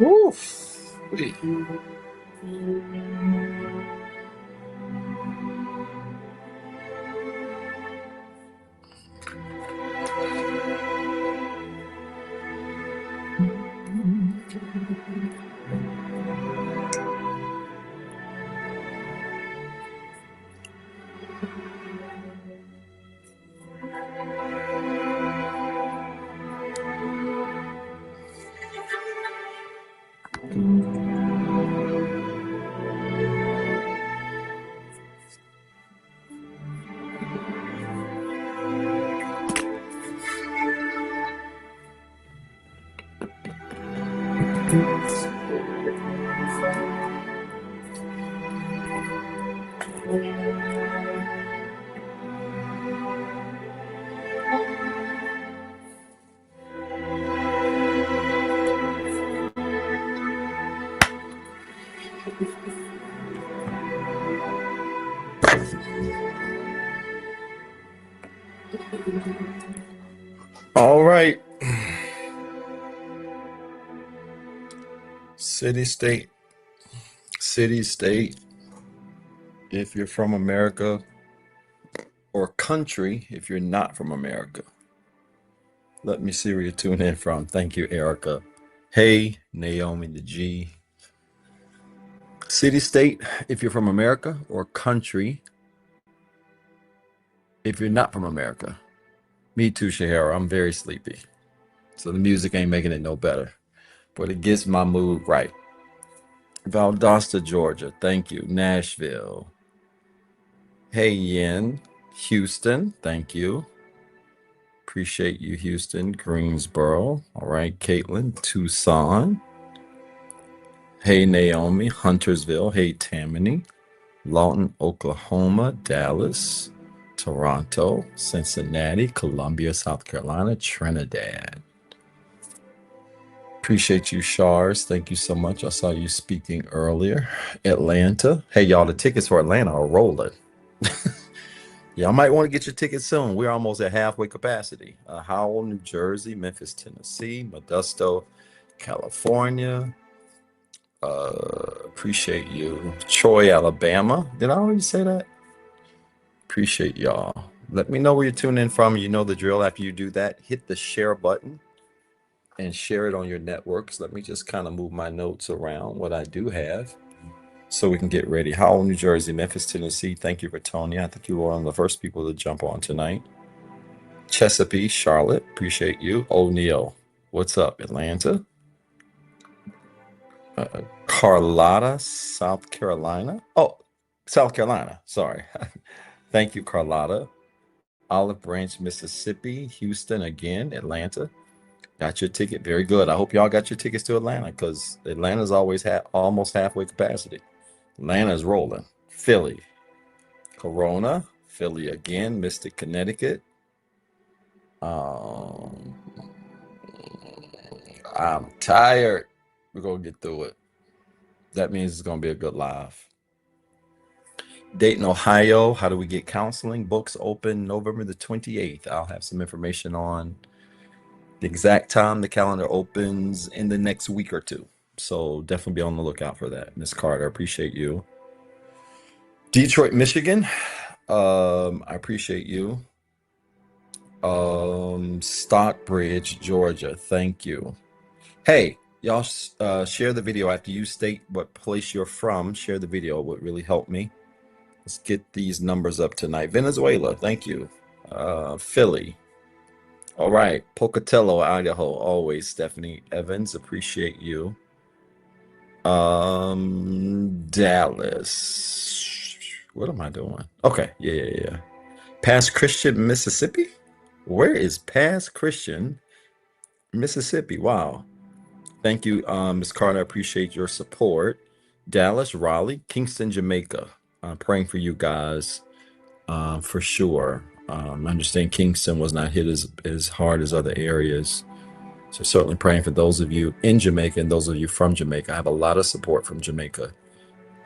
Oof. All right. City, state, city, state. If you're from America, or country if you're not from America. Let me see where you're tuning in from. Thank you, Erica. Hey, Naomi the G. City, state, if you're from America, or country if you're not from America. Me too, Shahara. I'm very sleepy. So the music ain't making it no better, but it gets my mood right. Valdosta, Georgia. Thank you. Nashville. Hey, Yen. Houston. Thank you. Appreciate you, Houston. Greensboro. All right, Caitlin. Tucson. Hey, Naomi. Huntersville. Hey, Tammany. Lawton, Oklahoma. Dallas. Toronto. Cincinnati. Columbia, South Carolina. Trinidad. Appreciate you, Shars. Thank you so much. I saw you speaking earlier. Atlanta. Hey, y'all, the tickets for Atlanta are rolling. Y'all might want to get your tickets soon. We're almost at halfway capacity. Howell, New Jersey, Memphis, Tennessee, Modesto, California. Appreciate you. Troy, Alabama. Did I already say that? Appreciate y'all. Let me know where you're tuning in from. You know the drill. After you do that, hit the share button and share it on your networks. Let me just kind of move my notes around what I do have so we can get ready. Howell, New Jersey, Memphis, Tennessee. Thank you for Tony. I think you were one of the first people to jump on tonight. Chesapeake, Charlotte. Appreciate you. O'Neill. What's up, Atlanta? Carlotta, South Carolina. Oh, South Carolina. Sorry. Thank you, Carlotta. Olive Branch, Mississippi. Houston again. Atlanta. Got your ticket. Very good. I hope y'all got your tickets to Atlanta because Atlanta's always almost halfway capacity. Atlanta's rolling. Philly. Corona. Philly again. Mystic, Connecticut. I'm tired. We're going to get through it. That means it's going to be a good live. Dayton, Ohio. How do we get counseling? Books open November the 28th. I'll have some information on the exact time the calendar opens in the next week or two. So definitely be on the lookout for that. Miss Carter, appreciate you. Detroit, Michigan. I appreciate you. Stockbridge, Georgia. Thank you. Hey, y'all share the video after you state what place you're from. Share the video. It would really help me. Let's get these numbers up tonight. Venezuela, thank you. Philly. All right. Pocatello, Idaho. Always, Stephanie Evans. Appreciate you. Dallas. What am I doing? Okay. Yeah. Pass Christian, Mississippi? Where is Pass Christian, Mississippi? Wow. Thank you, Ms. Carter. I appreciate your support. Dallas, Raleigh, Kingston, Jamaica. Praying for you guys for sure. I understand Kingston was not hit as hard as other areas. So certainly praying for those of you in Jamaica and those of you from Jamaica. I have a lot of support from Jamaica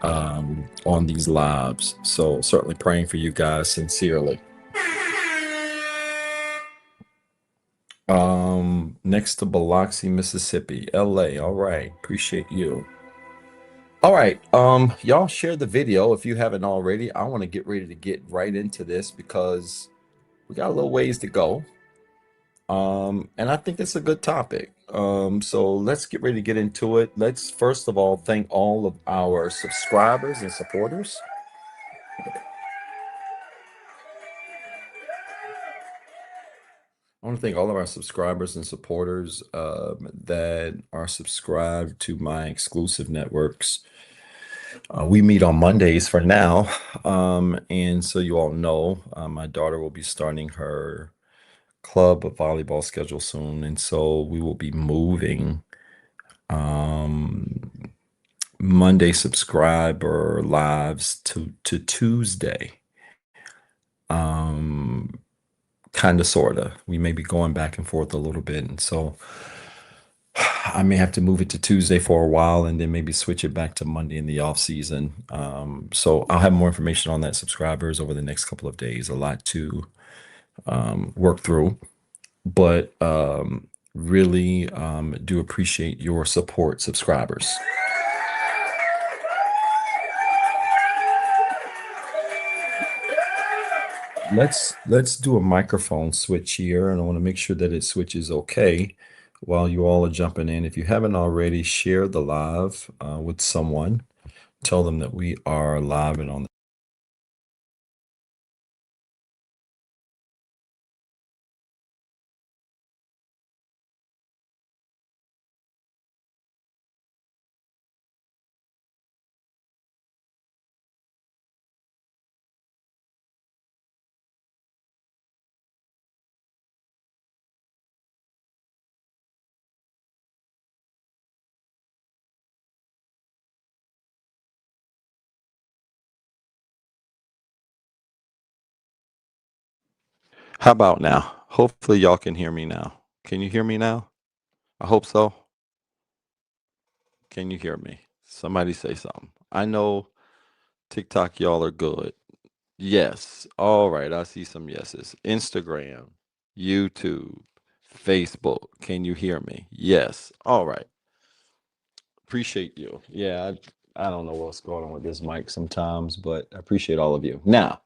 on these lives. So certainly praying for you guys sincerely. Next to Biloxi, Mississippi, LA. All right, appreciate you. All right, y'all share the video if you haven't already. I want to get ready to get right into this because we got a little ways to go. And I think it's a good topic. So let's get ready to get into it. Let's first of all thank all of our subscribers and supporters. I want to thank all of our subscribers and supporters that are subscribed to my exclusive networks. We meet on Mondays for now. And so you all know, my daughter will be starting her club volleyball schedule soon. And so we will be moving Monday subscriber lives to Tuesday. Kind of, sort of. We may be going back and forth a little bit. And so I may have to move it to Tuesday for a while and then maybe switch it back to Monday in the off season. So I'll have more information on that, subscribers, over the next couple of days. A lot to work through, but really do appreciate your support, subscribers. Let's do a microphone switch here, and I want to make sure that it switches okay while you all are jumping in. If you haven't already, share the live with someone. Tell them that we are live and on. How about now? Hopefully y'all can hear me now. Can you hear me now? I hope so. Can you hear me? Somebody say something. I know TikTok, y'all are good. Yes. All right. I see some yeses. Instagram, YouTube, Facebook. Can you hear me? Yes. All right. Appreciate you. Yeah, I don't know what's going on with this mic sometimes, but I appreciate all of you. Now,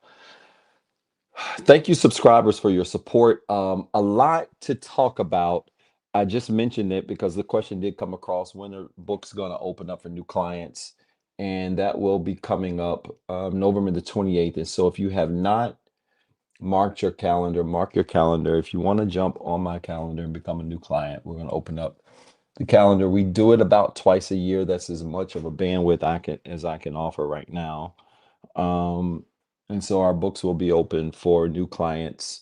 thank you, subscribers, for your support. A lot to talk about. I just mentioned it because the question did come across: when are books going to open up for new clients? And that will be coming up November the 28th. And so if you have not marked your calendar, mark your calendar. If you want to jump on my calendar and become a new client, we're going to open up the calendar. We do it about twice a year. That's as much of a bandwidth as I can offer right now. And so our books will be open for new clients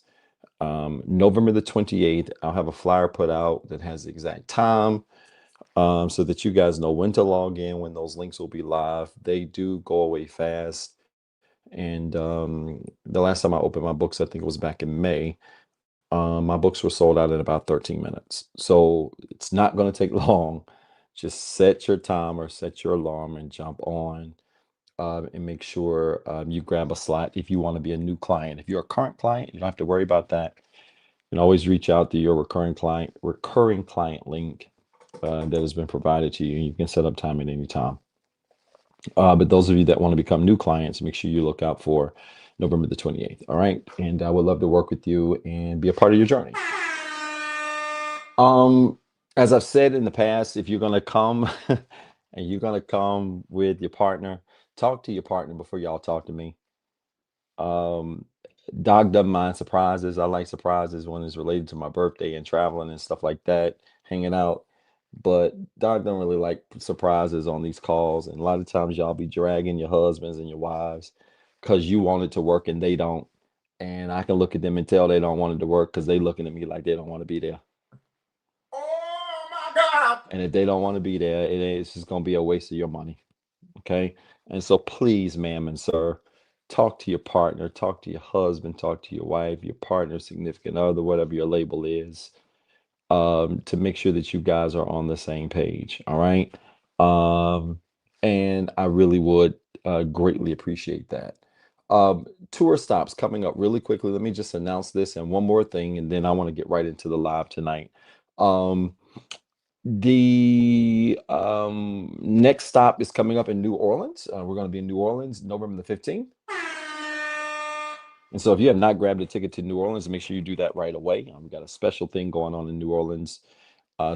November the 28th. I'll have a flyer put out that has the exact time so that you guys know when to log in, when those links will be live. They do go away fast. And the last time I opened my books, I think it was back in May. My books were sold out in about 13 minutes. So it's not going to take long. Just set your timer, set your alarm, and jump on. and make sure you grab a slot if you want to be a new client. If you're a current client, you don't have to worry about that. You can always reach out to your recurring client link that has been provided to you. You can set up time at any time. But those of you that want to become new clients, make sure you look out for November the 28th. All right. And I would love to work with you and be a part of your journey. As I've said in the past, if you're going to come and you're going to come with your partner, talk to your partner before y'all talk to me. Um, Dog doesn't mind surprises. I like surprises when it's related to my birthday and traveling and stuff like that, hanging out. But Dog don't really like surprises on these calls. And a lot of times y'all be dragging your husbands and your wives because you want it to work and they don't. And I can look at them and tell they don't want it to work because they looking at me like they don't want to be there. Oh my God. And if they don't want to be there, it's just gonna be a waste of your money. Okay. And so please, ma'am and sir, talk to your partner, talk to your husband, talk to your wife, your partner, significant other, whatever your label is, to make sure that you guys are on the same page. All right. And I really would greatly appreciate that. Tour stops coming up really quickly. Let me just announce this and one more thing, and then I want to get right into the live tonight. Um, the next stop is coming up in New Orleans. We're going to be in New Orleans November the 15th. And so if you have not grabbed a ticket to New Orleans, make sure you do that right away. We got a special thing going on in New Orleans,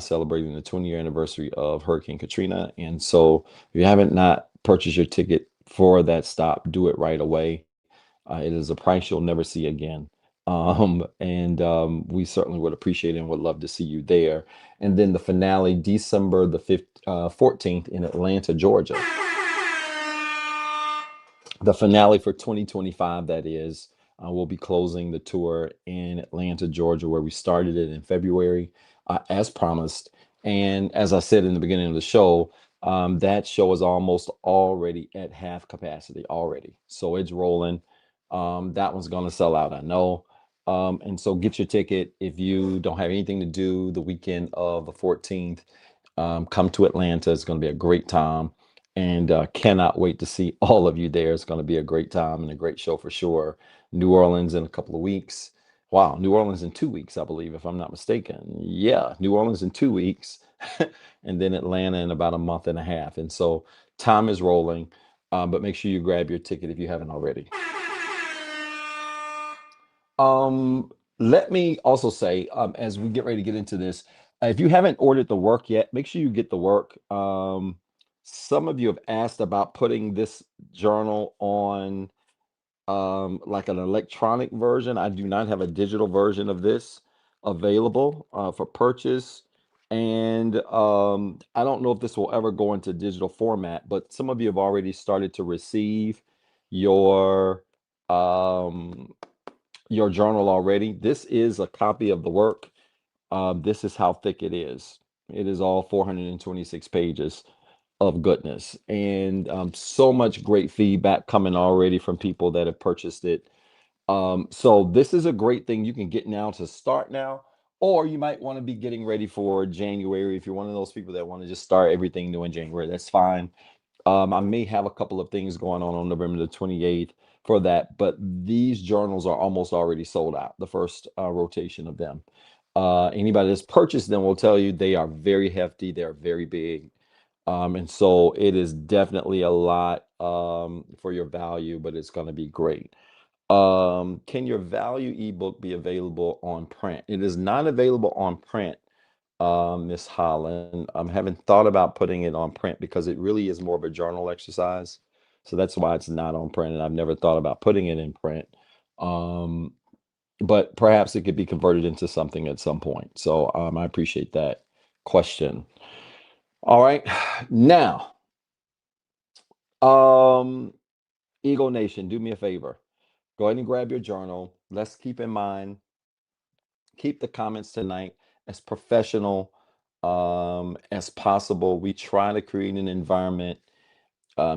celebrating the 20-year anniversary of Hurricane Katrina. And so if you haven't not purchased your ticket for that stop, do it right away. It is a price you'll never see again. And we certainly would appreciate it and would love to see you there. And then the finale, December the 14th in Atlanta, Georgia. The finale for 2025, that is. We'll be closing the tour in Atlanta, Georgia, where we started it in February, as promised. And as I said in the beginning of the show, that show is almost already at half capacity already. So it's rolling. That one's going to sell out, I know. And so get your ticket if you don't have anything to do the weekend of the 14th. Come to Atlanta. It's going to be a great time. And cannot wait to see all of you there. It's going to be a great time and a great show for sure. New Orleans in a couple of weeks. Wow, New Orleans in 2 weeks, I believe, if I'm not mistaken. Yeah, New Orleans in 2 weeks, and then Atlanta in about a month and a half. And so time is rolling, but make sure you grab your ticket if you haven't already. Let me also say, as we get ready to get into this, if you haven't ordered the work yet, make sure you get the work. Some of you have asked about putting this journal on like an electronic version. I do not have a digital version of this available for purchase. And I don't know if this will ever go into digital format, but some of you have already started to receive your um, your journal already. This is a copy of the work. This is how thick it is. It is all 426 pages of goodness, and so much great feedback coming already from people that have purchased it. So this is a great thing you can get now to start now, or you might want to be getting ready for January. If you're one of those people that want to just start everything new in January, that's fine. I may have a couple of things going on November the 28th for that, but these journals are almost already sold out, the first rotation of them. Anybody that's purchased them will tell you they are very hefty, they're very big. And so it is definitely a lot for your value, but it's going to be great. Can your value ebook be available on print? It is not available on print, Miss Holland. I haven't thought about putting it on print because it really is more of a journal exercise. So that's why it's not on print, and I've never thought about putting it in print. Um, but perhaps it could be converted into something at some point. So I appreciate that question. All right. Now, Eagle Nation, do me a favor. Go ahead and grab your journal. Let's keep in mind, keep the comments tonight as professional as possible. We try to create an environment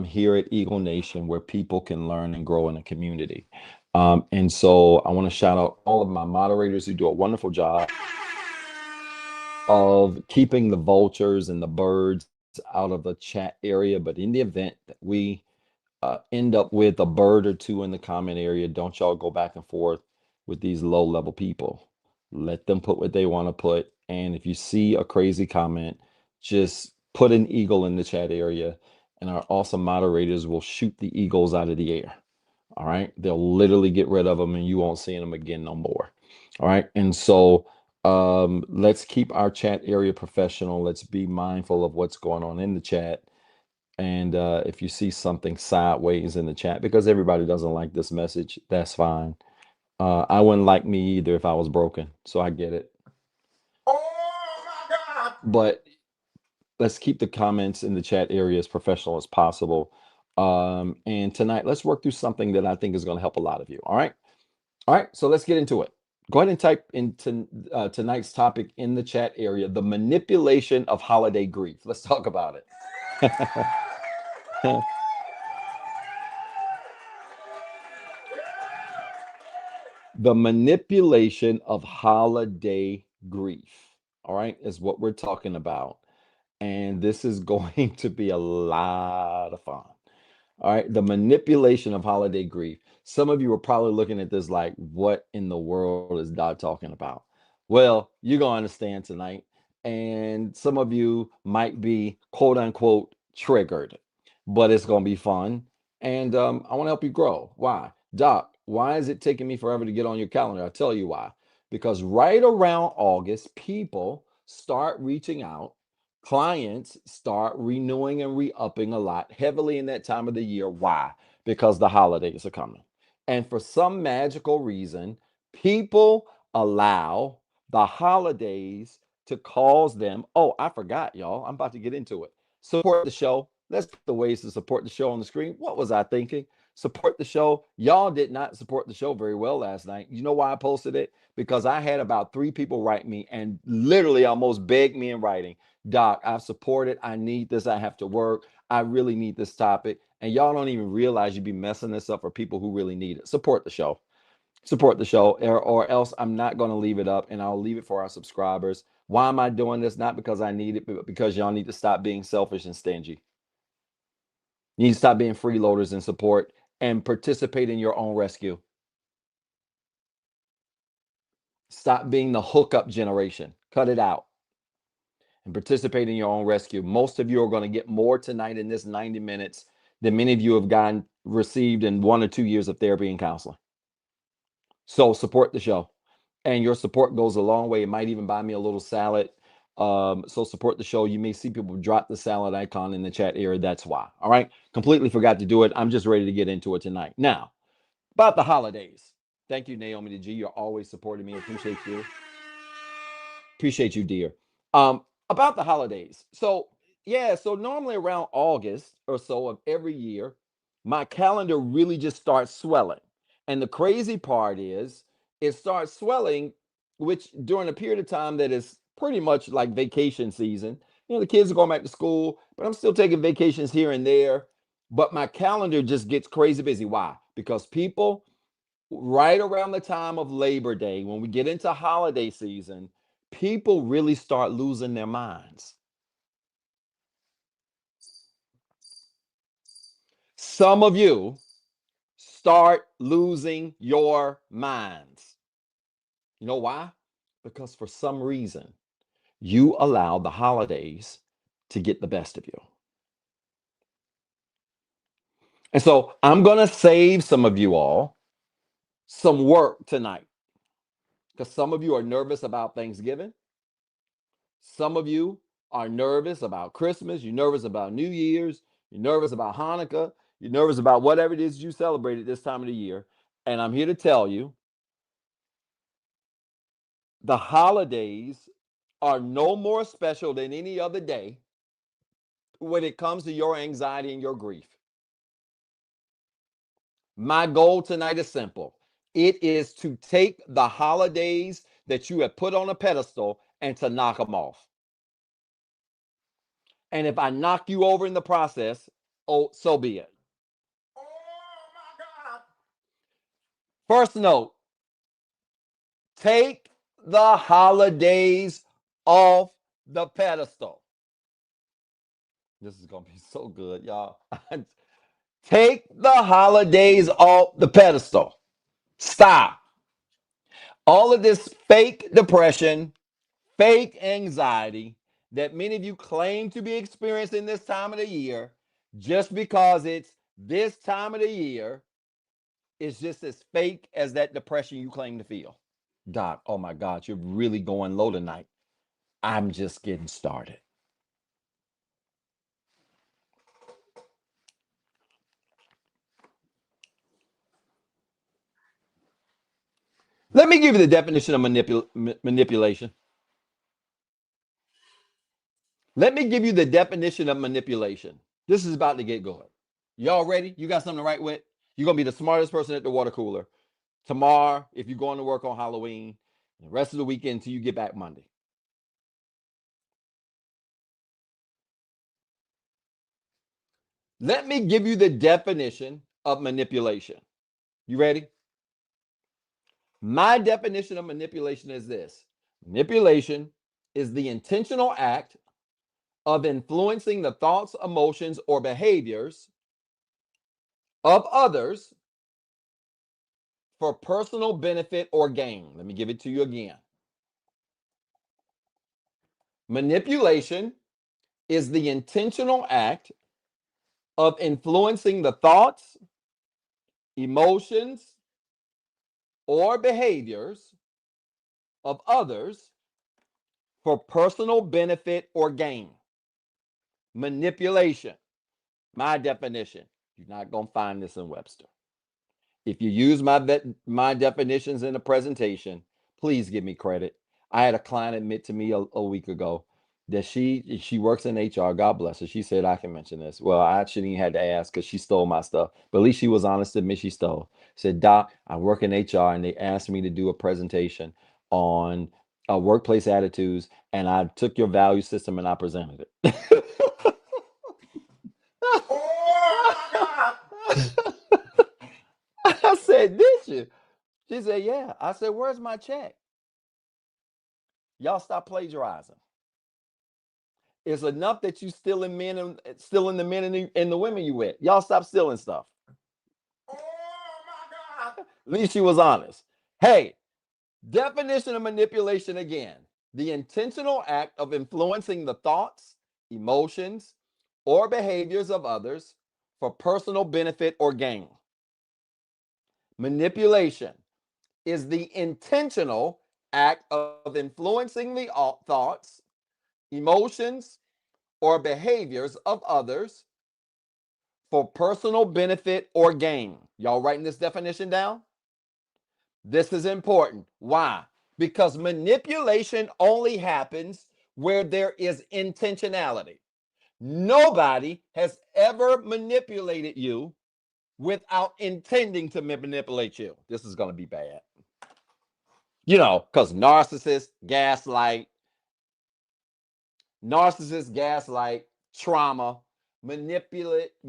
here at Eagle Nation where people can learn and grow in a community. And so I want to shout out all of my moderators who do a wonderful job of keeping the vultures and the birds out of the chat area. But in the event that we end up with a bird or two in the comment area. Don't y'all go back and forth with these low level people. Let them put what they want to put. And if you see a crazy comment, just put an eagle in the chat area, and our awesome moderators will shoot the eagles out of the air. All right. They'll literally get rid of them and you won't see them again no more. All right. And so let's keep our chat area professional. Let's be mindful of what's going on in the chat. And if you see something sideways in the chat, because everybody doesn't like this message, that's fine. I wouldn't like me either if I was broken. So I get it. Oh my God. But let's keep the comments in the chat area as professional as possible. And tonight, let's work through something that I think is going to help a lot of you. All right. All right. So let's get into it. Go ahead and type into tonight's topic in the chat area, the manipulation of holiday grief. Let's talk about it. The manipulation of holiday grief, all right, is what we're talking about. And this is going to be a lot of fun. All right, the manipulation of holiday grief. Some of you are probably looking at this like, what in the world is Doc talking about? Well, you're going to understand tonight. And some of you might be quote unquote triggered, but it's going to be fun. And I want to help you grow. Why? Doc, why is it taking me forever to get on your calendar? I'll tell you why. Because right around August, people start reaching out. Clients start renewing and re-upping a lot heavily in that time of the year. Why? Because the holidays are coming. And for some magical reason, people allow the holidays to cause them. Oh, I forgot, y'all. I'm about to get into it. Support the show. Let's put the ways to support the show on the screen. What was I thinking? Support the show. Y'all did not support the show very well last night. You know why I posted it? Because I had about 3 people write me and literally almost begged me in writing, Doc, I've supported. I need this. I have to work. I really need this topic. And y'all don't even realize you'd be messing this up for people who really need it. Support the show. Support the show, or else I'm not going to leave it up, and I'll leave it for our subscribers. Why am I doing this? Not because I need it, but because y'all need to stop being selfish and stingy. You need to stop being freeloaders and support and participate in your own rescue. Stop being the hookup generation. Cut it out and participate in your own rescue. Most of you are going to get more tonight in this 90 minutes than many of you have received in 1 or 2 years of therapy and counseling. So support the show, and your support goes a long way. It might even buy me a little salad. So support the show. You may see people drop the salad icon in the chat area. That's why. All right. Completely forgot to do it. I'm just ready to get into it tonight. Now, about the holidays. Thank you, Naomi the G. You're always supporting me. Appreciate you. Appreciate you, dear. About the holidays. So normally around August or so of every year, my calendar really just starts swelling. And the crazy part is it starts swelling, which during a period of time that is pretty much like vacation season. The kids are going back to school, but I'm still taking vacations here and there. But my calendar just gets crazy busy. Why? Because people, right around the time of Labor Day, when we get into holiday season, people really start losing their minds. Some of you start losing your minds. You know why? Because for some reason, you allow the holidays to get the best of you. And so I'm going to save some of you all some work tonight, because some of you are nervous about Thanksgiving. Some of you are nervous about Christmas. You're nervous about New Year's. You're nervous about Hanukkah. You're nervous about whatever it is you celebrate at this time of the year. And I'm here to tell you, the holidays are no more special than any other day when it comes to your anxiety and your grief. My goal tonight is simple. It is to take the holidays that you have put on a pedestal and to knock them off. And if I knock you over in the process, oh, so be it. Oh my God. First note, take the holidays off the pedestal. This is going to be so good, y'all. Take the holidays off the pedestal. Stop. All of this fake depression, fake anxiety that many of you claim to be experiencing this time of the year, just because it's this time of the year, is just as fake as that depression you claim to feel. Doc, oh my God, you're really going low tonight. I'm just getting started. Let me give you the definition of manipulation. Let me give you the definition of manipulation. This is about to get going. Y'all ready? You got something to write with? You're going to be the smartest person at the water cooler tomorrow if you're going to work on Halloween, the rest of the weekend until you get back Monday. Let me give you the definition of manipulation. You ready? My definition of manipulation is this: manipulation is the intentional act of influencing the thoughts, emotions, or behaviors of others for personal benefit or gain. Let me give it to you again. Manipulation is the intentional act of influencing the thoughts, emotions, or behaviors of others for personal benefit or gain. Manipulation, my definition. You're not going to find this in Webster. If you use my definitions in a presentation, please give me credit. I had a client admit to me a week ago that she works in HR. God bless her. She said I can mention this. Well, I actually had to ask because she stole my stuff, but at least she was honest to admit she stole. Said, Doc, I work in HR, and they asked me to do a presentation on workplace attitudes, and I took your value system and I presented it. I said, did you? She said, yeah. I said, where's my check? Y'all stop plagiarizing. It's enough that you stealing men and stealing the men and the women you with. Y'all stop stealing stuff. Oh my God. At least she was honest. Hey, definition of manipulation again: the intentional act of influencing the thoughts, emotions, or behaviors of others for personal benefit or gain. Manipulation is the intentional act of influencing the thoughts, emotions, or behaviors of others for personal benefit or gain. Y'all writing this definition down? This is important. Why? Because manipulation only happens where there is intentionality. Nobody has ever manipulated you without intending to manipulate you. This is going to be bad. You know, because narcissist, gaslight, trauma, manipulation,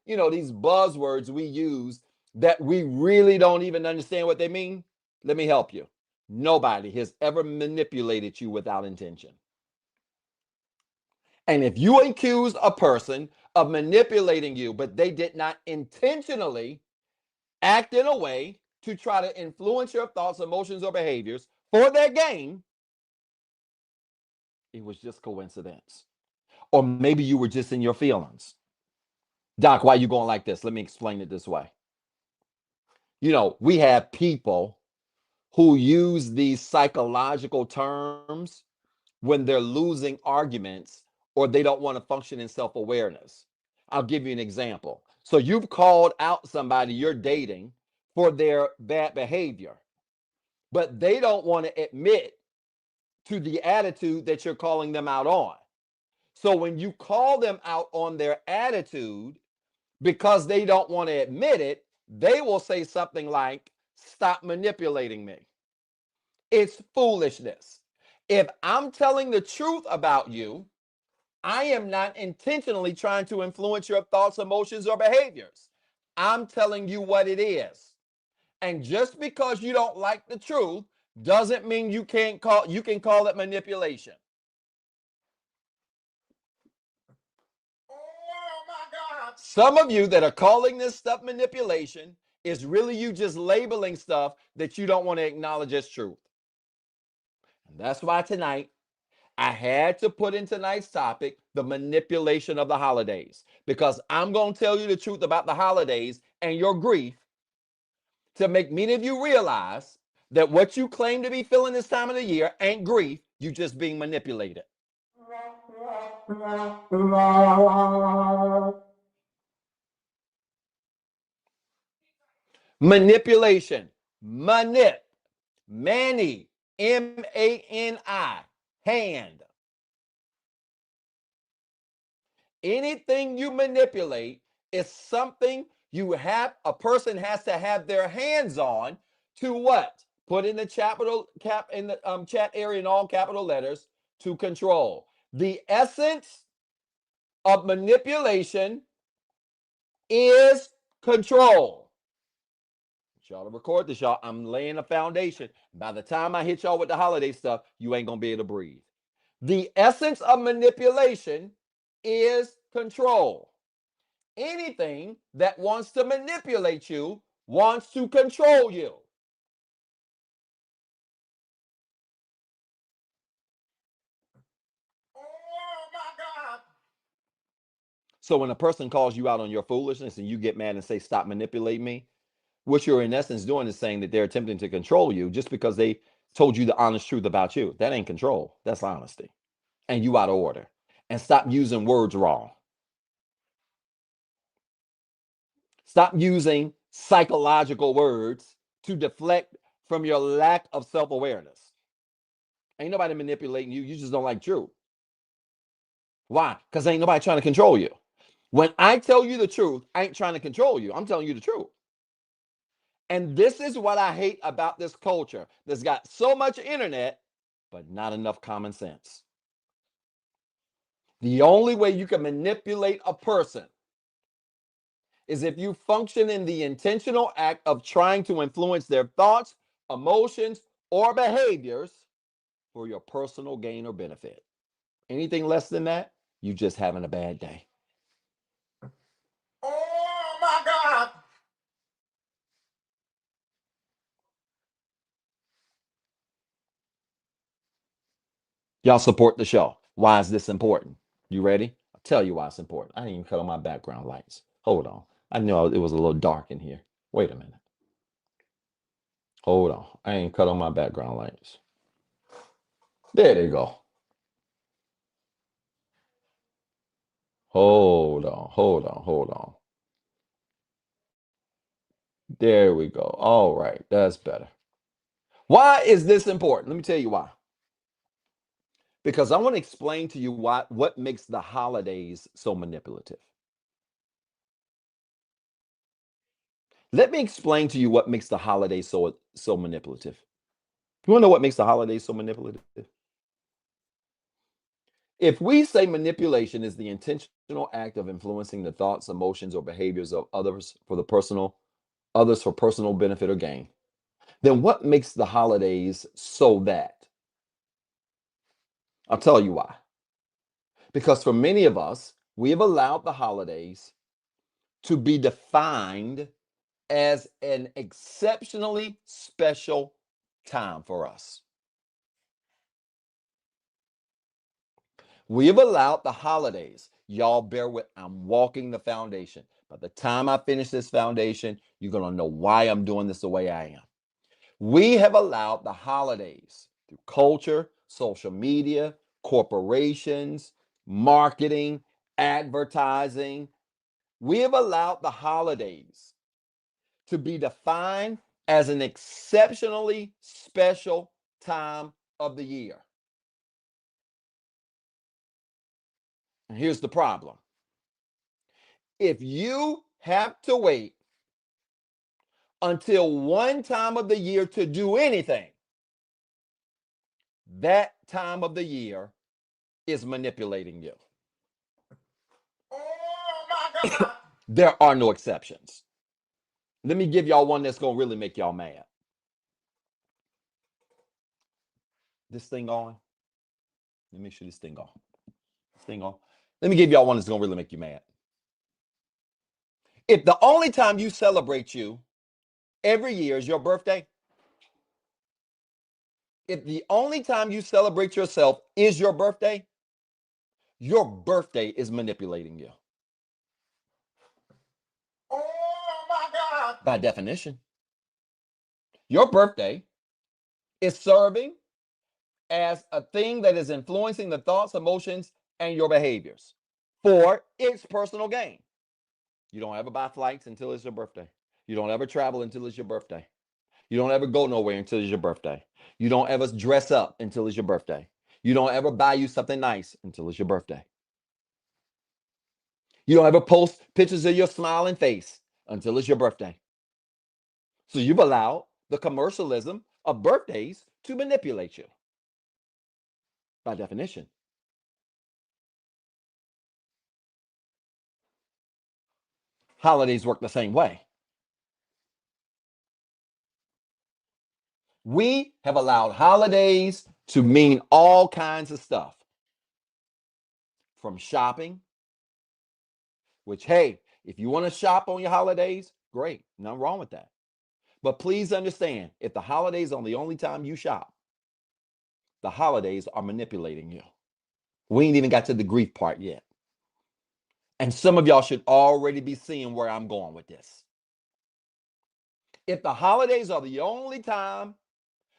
you know, these buzzwords we use that we really don't even understand what they mean. Let me help you. Nobody has ever manipulated you without intention. And if you accuse a person of manipulating you, but they did not intentionally act in a way to try to influence your thoughts, emotions, or behaviors for their gain, it was just coincidence. Or maybe you were just in your feelings. Doc, why are you going like this? Let me explain it this way. You know, we have people who use these psychological terms when they're losing arguments or they don't want to function in self-awareness. I'll give you an example. So you've called out somebody you're dating for their bad behavior, but they don't want to admit to the attitude that you're calling them out on. So when you call them out on their attitude, because they don't want to admit it, they will say something like, stop manipulating me. It's foolishness. If I'm telling the truth about you, I am not intentionally trying to influence your thoughts, emotions, or behaviors. I'm telling you what it is. And just because you don't like the truth doesn't mean you can call it manipulation. Oh my God. Some of you that are calling this stuff manipulation is really you just labeling stuff that you don't want to acknowledge as truth. And that's why tonight I had to put in tonight's topic the manipulation of the holidays, because I'm going to tell you the truth about the holidays and your grief to make many of you realize that what you claim to be feeling this time of the year ain't grief, you just being manipulated. Manipulation. Manip. Mani. M-A-N-I. Hand. Anything you manipulate is something a person has to have their hands on to what? Put in the chat area in all capital letters, to control. The essence of manipulation is control. Y'all to record this, y'all. I'm laying a foundation. By the time I hit y'all with the holiday stuff, you ain't gonna be able to breathe. The essence of manipulation is control. Anything that wants to manipulate you wants to control you. Oh my God. So when a person calls you out on your foolishness and you get mad and say, stop manipulating me, what you're in essence doing is saying that they're attempting to control you just because they told you the honest truth about you. That ain't control. That's honesty. And you out of order. And stop using words wrong. Stop using psychological words to deflect from your lack of self-awareness. Ain't nobody manipulating you. You just don't like truth. Why? Because ain't nobody trying to control you. When I tell you the truth, I ain't trying to control you. I'm telling you the truth. And this is what I hate about this culture that's got so much internet, but not enough common sense. The only way you can manipulate a person is if you function in the intentional act of trying to influence their thoughts, emotions, or behaviors for your personal gain or benefit. Anything less than that, you just having a bad day. Oh my God. Y'all support the show. Why is this important? You ready? I'll tell you why it's important. I didn't even cut on my background lights. Hold on. I know it was a little dark in here. Wait a minute. Hold on. I ain't cut on my background lights. There they go. Hold on. Hold on. Hold on. There we go. All right. That's better. Why is this important? Let me tell you why. Because I want to explain to you what makes the holidays so manipulative. Let me explain to you what makes the holidays so manipulative. You want to know what makes the holidays so manipulative? If we say manipulation is the intentional act of influencing the thoughts, emotions, or behaviors of others for personal benefit or gain, then what makes the holidays so that? I'll tell you why. Because for many of us, we have allowed the holidays to be defined as an exceptionally special time for us. We have allowed the holidays. Y'all bear with, I'm walking the foundation. By the time I finish this foundation, you're going to know why I'm doing this the way I am. We have allowed the holidays through culture, social media, corporations, marketing, advertising. We have allowed the holidays to be defined as an exceptionally special time of the year. And here's the problem. If you have to wait until one time of the year to do anything, that time of the year is manipulating you. Oh my God. There are no exceptions. Let me give y'all one that's going to really make y'all mad. This thing on? Let me make sure this thing on. This thing on. Let me give y'all one that's going to really make you mad. If the only time you celebrate you every year is your birthday, if the only time you celebrate yourself is your birthday is manipulating you. Oh my God. By definition, your birthday is serving as a thing that is influencing the thoughts, emotions, and your behaviors for its personal gain. You don't ever buy flights until it's your birthday. You don't ever travel until it's your birthday. You don't ever go nowhere until it's your birthday. You don't ever dress up until it's your birthday. You don't ever buy you something nice until it's your birthday. You don't ever post pictures of your smiling face until it's your birthday. So you've allowed the commercialism of birthdays to manipulate you by definition. Holidays work the same way. We have allowed holidays to mean all kinds of stuff. From shopping, which, hey, if you want to shop on your holidays, great. Nothing wrong with that. But please understand, if the holidays are the only time you shop, the holidays are manipulating you. We ain't even got to the grief part yet. And some of y'all should already be seeing where I'm going with this. If the holidays are the only time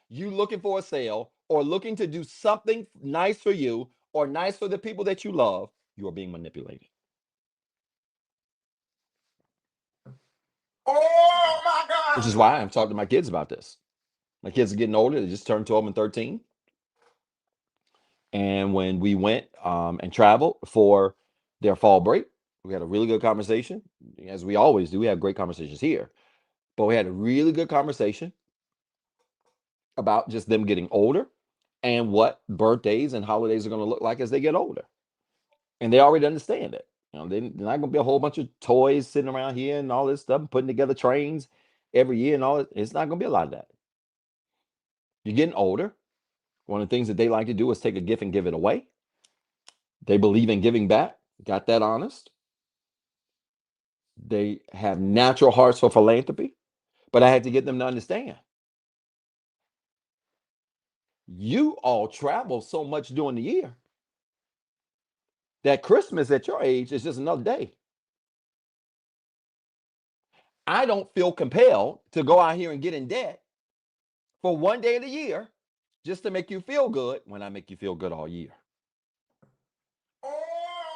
you looking for a sale or looking to do something nice for you or nice for the people that you love, you are being manipulated. Oh my God. Which is why I'm talking to my kids about this. My kids are getting older. They just turned 12 and 13. And when we went and traveled for their fall break, we had a really good conversation. As we always do, we have great conversations here. But we had a really good conversation about just them getting older and what birthdays and holidays are going to look like as they get older. And they already understand it. You know, they're not going to be a whole bunch of toys sitting around here and all this stuff, putting together trains every year and all that. It's not going to be a lot of that. You're getting older. One of the things that they like to do is take a gift and give it away. They believe in giving back. Got that honest. They have natural hearts for philanthropy. But I had to get them to understand. You all travel so much during the year that Christmas at your age is just another day. I don't feel compelled to go out here and get in debt for one day of the year just to make you feel good when I make you feel good all year. Oh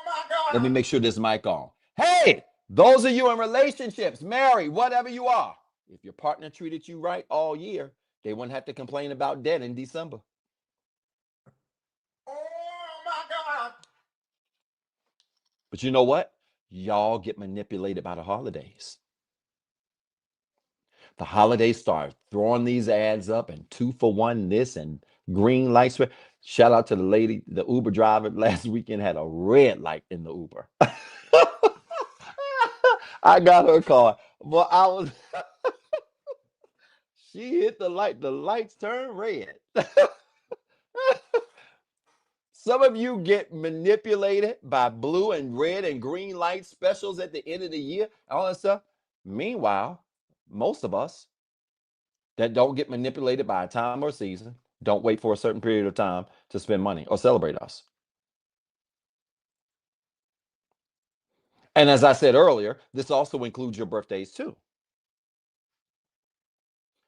my God. Let me make sure this mic on. Hey, those of you in relationships, married, whatever you are, if your partner treated you right all year, they wouldn't have to complain about debt in December. Oh my God. But you know what? Y'all get manipulated by the holidays. The holidays start throwing these ads up and 2-for-1 this and green lights. Shout out to the lady, the Uber driver last weekend had a red light in the Uber. I got her car, but I was she hit the lights turned red. Some of you get manipulated by blue and red and green light specials at the end of the year, all that stuff. Meanwhile, most of us that don't get manipulated by a time or season don't wait for a certain period of time to spend money or celebrate us. And as I said earlier, this also includes your birthdays too.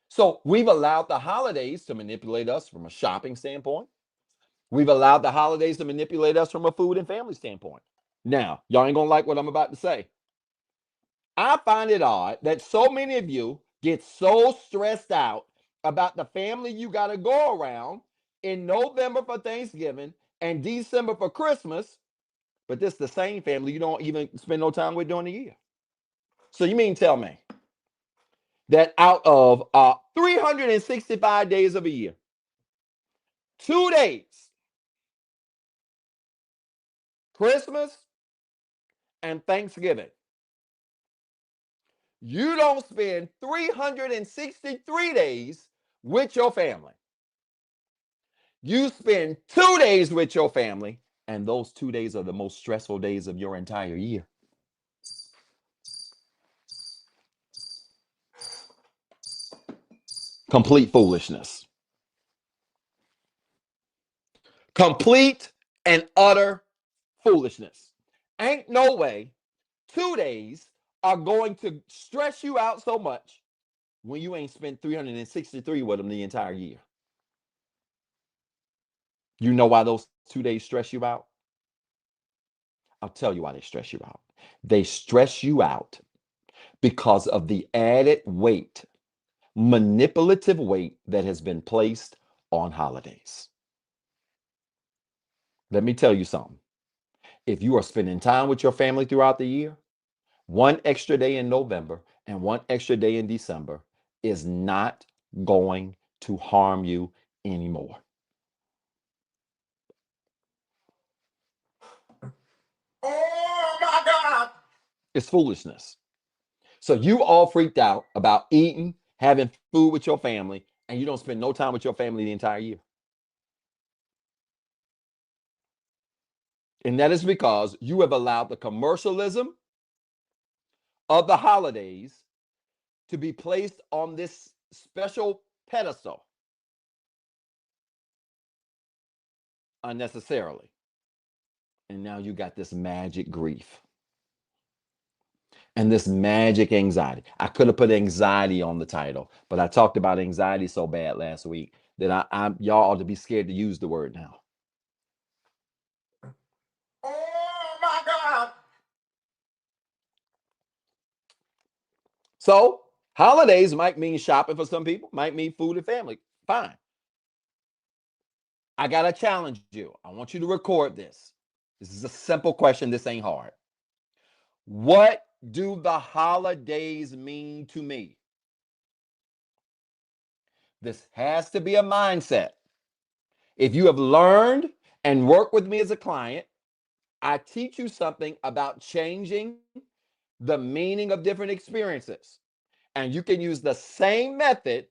So we've allowed the holidays to manipulate us from a shopping standpoint. We've allowed the holidays to manipulate us from a food and family standpoint. Now, y'all ain't gonna like what I'm about to say. I find it odd that so many of you get so stressed out about the family you got to go around in November for Thanksgiving and December for Christmas, but this is the same family you don't even spend no time with during the year. So you mean tell me that out of 365 days of a year, 2 days, Christmas and Thanksgiving, you don't spend 363 days with your family. You spend 2 days with your family, and those 2 days are the most stressful days of your entire year. Complete foolishness. Complete and utter foolishness. Ain't no way 2 days are going to stress you out so much when you ain't spent 363 with them the entire year. You know why those 2 days stress you out? I'll tell you why they stress you out. They stress you out because of the added weight, manipulative weight that has been placed on holidays. Let me tell you something. If you are spending time with your family throughout the year, one extra day in November and one extra day in December is not going to harm you anymore. Oh my God. It's foolishness. So you all freaked out about eating, having food with your family, and you don't spend no time with your family the entire year. And that is because you have allowed the commercialism of the holidays to be placed on this special pedestal unnecessarily. And now you got this magic grief and this magic anxiety. I could have put anxiety on the title, but I talked about anxiety so bad last week that y'all ought to be scared to use the word now. Oh my God. So holidays might mean shopping for some people, might mean food and family. Fine. I got to challenge you. I want you to record this. This is a simple question. This ain't hard. What do the holidays mean to me? This has to be a mindset. If you have learned and worked with me as a client, I teach you something about changing the meaning of different experiences. And you can use the same method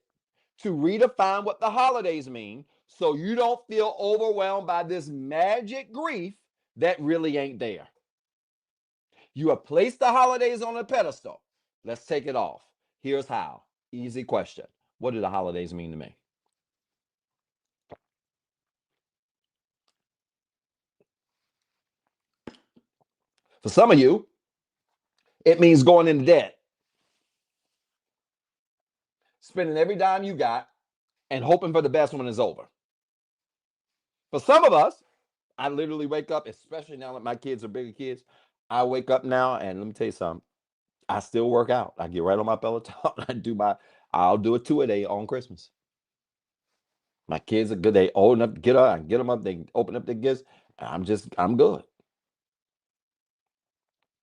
to redefine what the holidays mean so you don't feel overwhelmed by this magic grief that really ain't there. You have placed the holidays on a pedestal. Let's take it off. Here's how. Easy question. What do the holidays mean to me? For some of you, it means going into debt, spending every dime you got, and hoping for the best when it's over. For some of us, I literally wake up, especially now that my kids are bigger kids. I wake up now, and let me tell you something. I still work out. I get right on my Peloton. I'll do a 2-a-day on Christmas. My kids are good. They old enough to get up. I can get them up. They can open up their gifts. I'm good.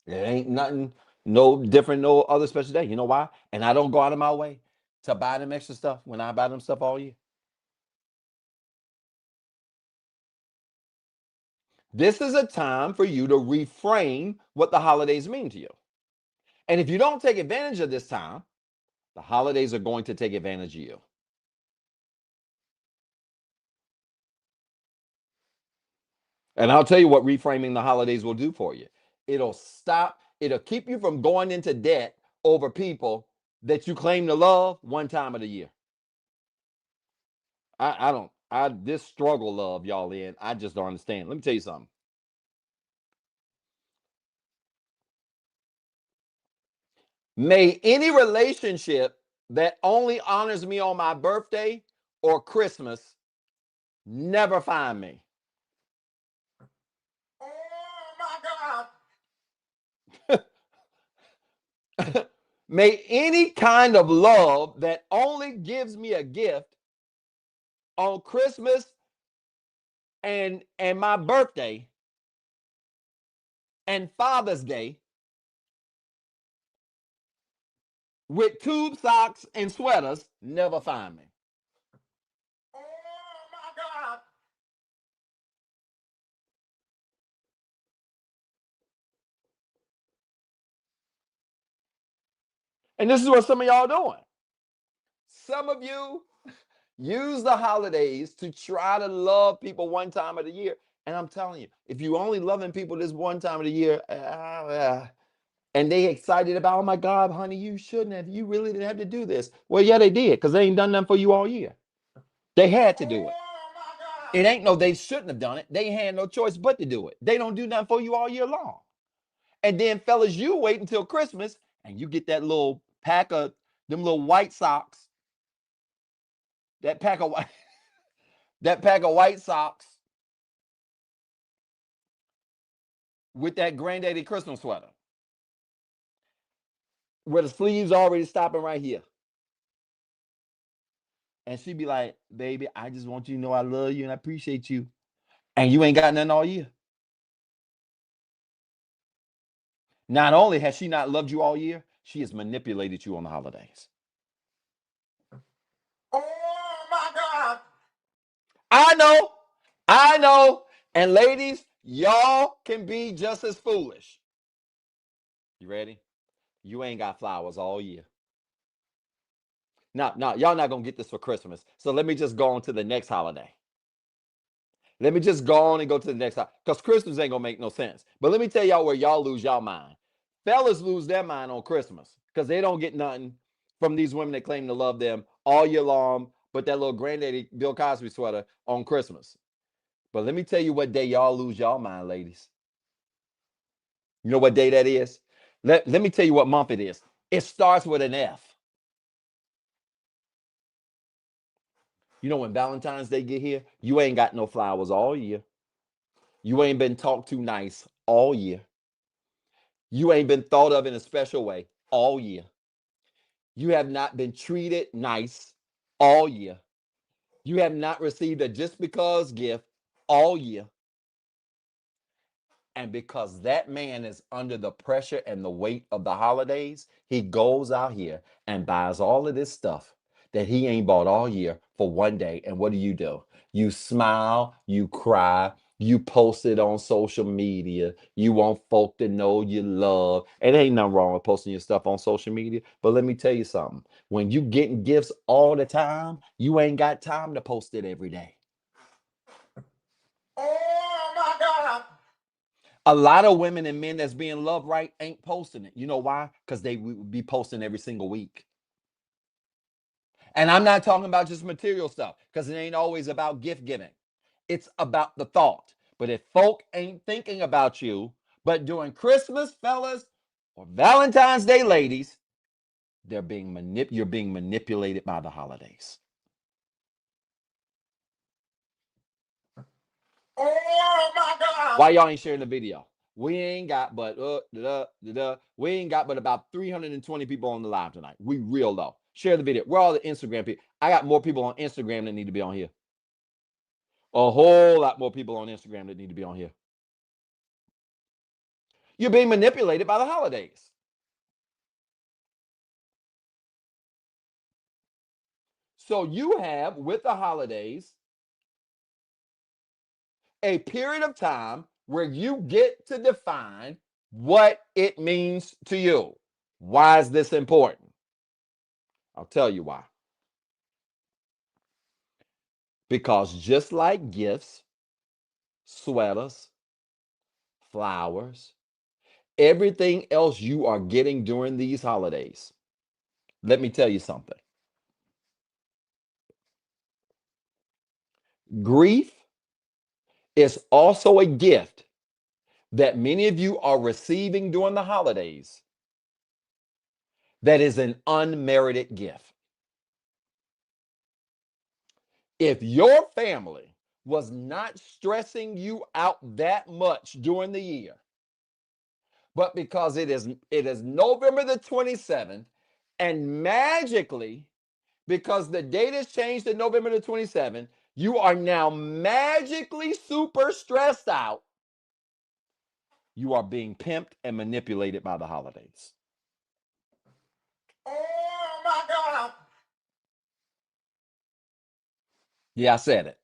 It ain't nothing, no different, no other special day. You know why? And I don't go out of my way to buy them extra stuff when I buy them stuff all year. This is a time for you to reframe what the holidays mean to you. And if you don't take advantage of this time, the holidays are going to take advantage of you. And I'll tell you what reframing the holidays will do for you. It'll keep you from going into debt over people that you claim to love one time of the year. This struggle love y'all in, I just don't understand. Let me tell you something. May any relationship that only honors me on my birthday or Christmas never find me. Oh my God. May any kind of love that only gives me a gift on Christmas and my birthday and Father's Day with tube socks and sweaters never find me. Oh my God. And this is what some of y'all doing. Some of you use the holidays to try to love people one time of the year. And I'm telling you, if you only loving people this one time of the year, And they excited about, oh my God, honey, you shouldn't have. You really didn't have to do this. Well, yeah, they did, because they ain't done nothing for you all year. They had to do it. It ain't no they shouldn't have done it. They had no choice but to do it. They don't do nothing for you all year long. And then, fellas, you wait until Christmas and you get that little pack of them little white socks. That pack of white socks with that granddaddy Christmas sweater, where the sleeves already stopping right here. And she'd be like, baby, I just want you to know I love you and I appreciate you. And you ain't got nothing all year. Not only has she not loved you all year, she has manipulated you on the holidays. Oh my God. I know. And ladies, y'all can be just as foolish. You ready? You ain't got flowers all year. Now, y'all not going to get this for Christmas. So let me just go on to the next holiday. Let me just go on and go to the next holiday. Because Christmas ain't going to make no sense. But let me tell y'all where y'all lose y'all mind. Fellas lose their mind on Christmas because they don't get nothing from these women that claim to love them all year long, but that little granddaddy Bill Cosby sweater on Christmas. But let me tell you what day y'all lose y'all mind, ladies. You know what day that is? Let me tell you what month it is. It starts with an F. You know when Valentine's Day get here, you ain't got no flowers all year. You ain't been talked to nice all year. You ain't been thought of in a special way all year. You have not been treated nice all year. You have not received a just because gift all year. And because that man is under the pressure and the weight of the holidays, he goes out here and buys all of this stuff that he ain't bought all year for one day. And what do? You smile, you cry, you post it on social media. You want folk to know you love. And there ain't nothing wrong with posting your stuff on social media. But let me tell you something. When you getting gifts all the time, you ain't got time to post it every day. Oh my God. A lot of women and men that's being loved right ain't posting it. You know why? Because they would be posting every single week. And I'm not talking about just material stuff, because it ain't always about gift giving. It's about the thought. But if folk ain't thinking about you, but during Christmas, fellas, or Valentine's Day, ladies, you're being manipulated by the holidays. Oh my God. Why y'all ain't sharing the video? We ain't got but we ain't got but about 320 people on the live tonight. We real low. Share the video. We're all the Instagram people. I got more people on Instagram that need to be on here. A whole lot more people on Instagram that need to be on here. You're being manipulated by the holidays. So you have, with the holidays, a period of time where you get to define what it means to you. Why is this important? I'll tell you why. Because just like gifts, sweaters, flowers, everything else you are getting during these holidays, let me tell you something. Grief is also a gift that many of you are receiving during the holidays that is an unmerited gift. If your family was not stressing you out that much during the year, but because it is November the 27th, and magically, because the date has changed to November the 27th, you are now magically super stressed out. You are being pimped and manipulated by the holidays. Oh my God. Yeah, I said it.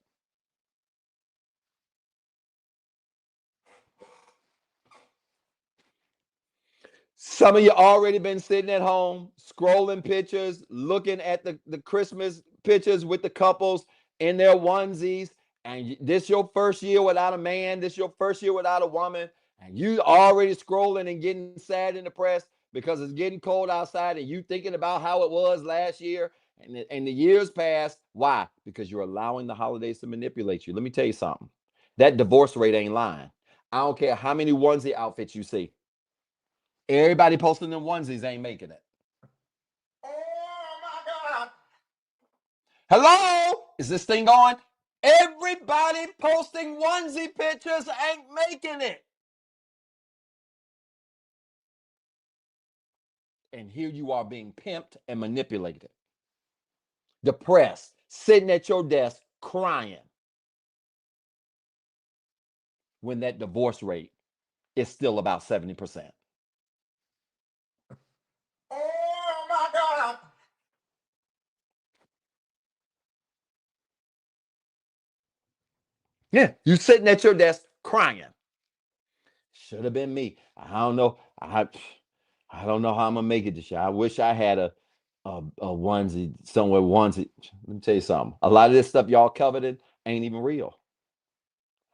Some of you already been sitting at home, scrolling pictures, looking at the Christmas pictures with the couples in their onesies. And this your first year without a man. This your first year without a woman. and you already scrolling and getting sad and depressed because it's getting cold outside and you thinking about how it was last year and the years past. Why? Because you're allowing the holidays to manipulate you. Let me tell you something. That divorce rate ain't lying. I don't care how many onesie outfits you see. Everybody posting them onesies ain't making it. Oh my God. Hello? Is this thing on? Everybody posting onesie pictures ain't making it. And here you are being pimped and manipulated. Depressed, sitting at your desk crying when that divorce rate is still about 70%. Oh my God. Yeah, you sitting at your desk crying. Should have been me. I don't know. I don't know how I'm gonna make it this year. I wish I had a onesie somewhere. Onesie. Let me tell you something. A lot of this stuff y'all coveted ain't even real.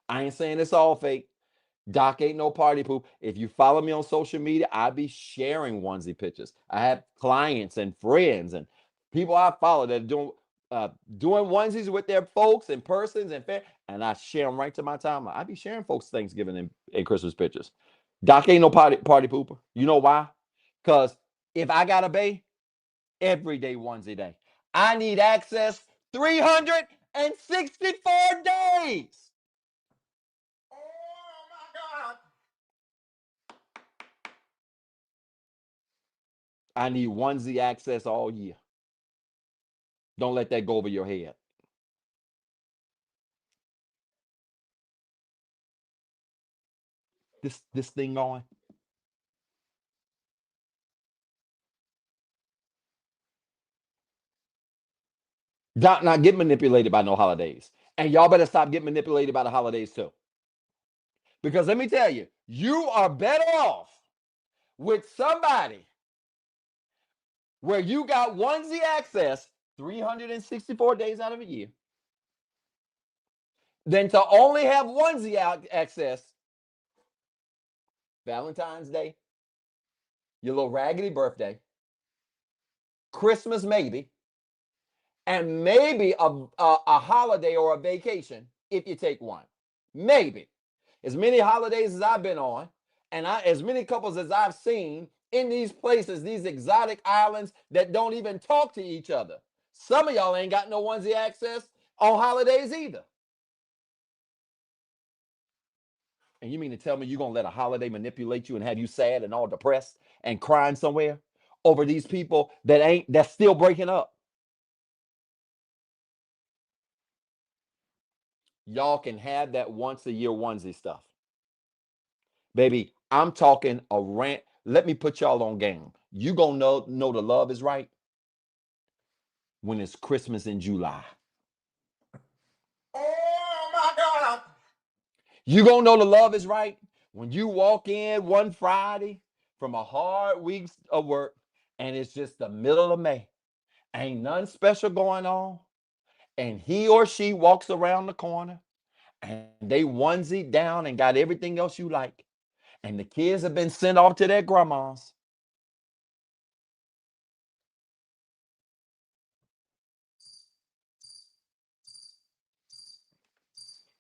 I ain't saying it's all fake. Doc ain't no party poop. If you follow me on social media, I be sharing onesie pictures. I have clients and friends and people I follow that are doing onesies with their folks and persons and I share them right to my timeline. I be sharing folks Thanksgiving and Christmas pictures. Doc ain't no party pooper. You know why? Because if I got a bay, every day onesie day. I need access 364 days. Oh my God. I need onesie access all year. Don't let that go over your head. This thing going. Don't not get manipulated by no holidays. And y'all better stop getting manipulated by the holidays too. Because let me tell you, you are better off with somebody where you got onesie access 364 days out of a year than to only have onesie access Valentine's Day, your little raggedy birthday, Christmas maybe, and maybe a holiday or a vacation if you take one. Maybe. As many holidays as I've been on, and as many couples as I've seen in these places, these exotic islands that don't even talk to each other. Some of y'all ain't got no onesie access on holidays either. And you mean to tell me you're gonna let a holiday manipulate you and have you sad and all depressed and crying somewhere over these people that's still breaking up? Y'all can have that once a year onesie stuff. Baby, I'm talking a rant. Let me put y'all on game. You gonna know the love is right when it's Christmas in July. Oh my God. You gonna know the love is right when you walk in one Friday from a hard week of work and it's just the middle of May. Ain't nothing special going on. And he or she walks around the corner and they onesie down and got everything else you like. And the kids have been sent off to their grandmas.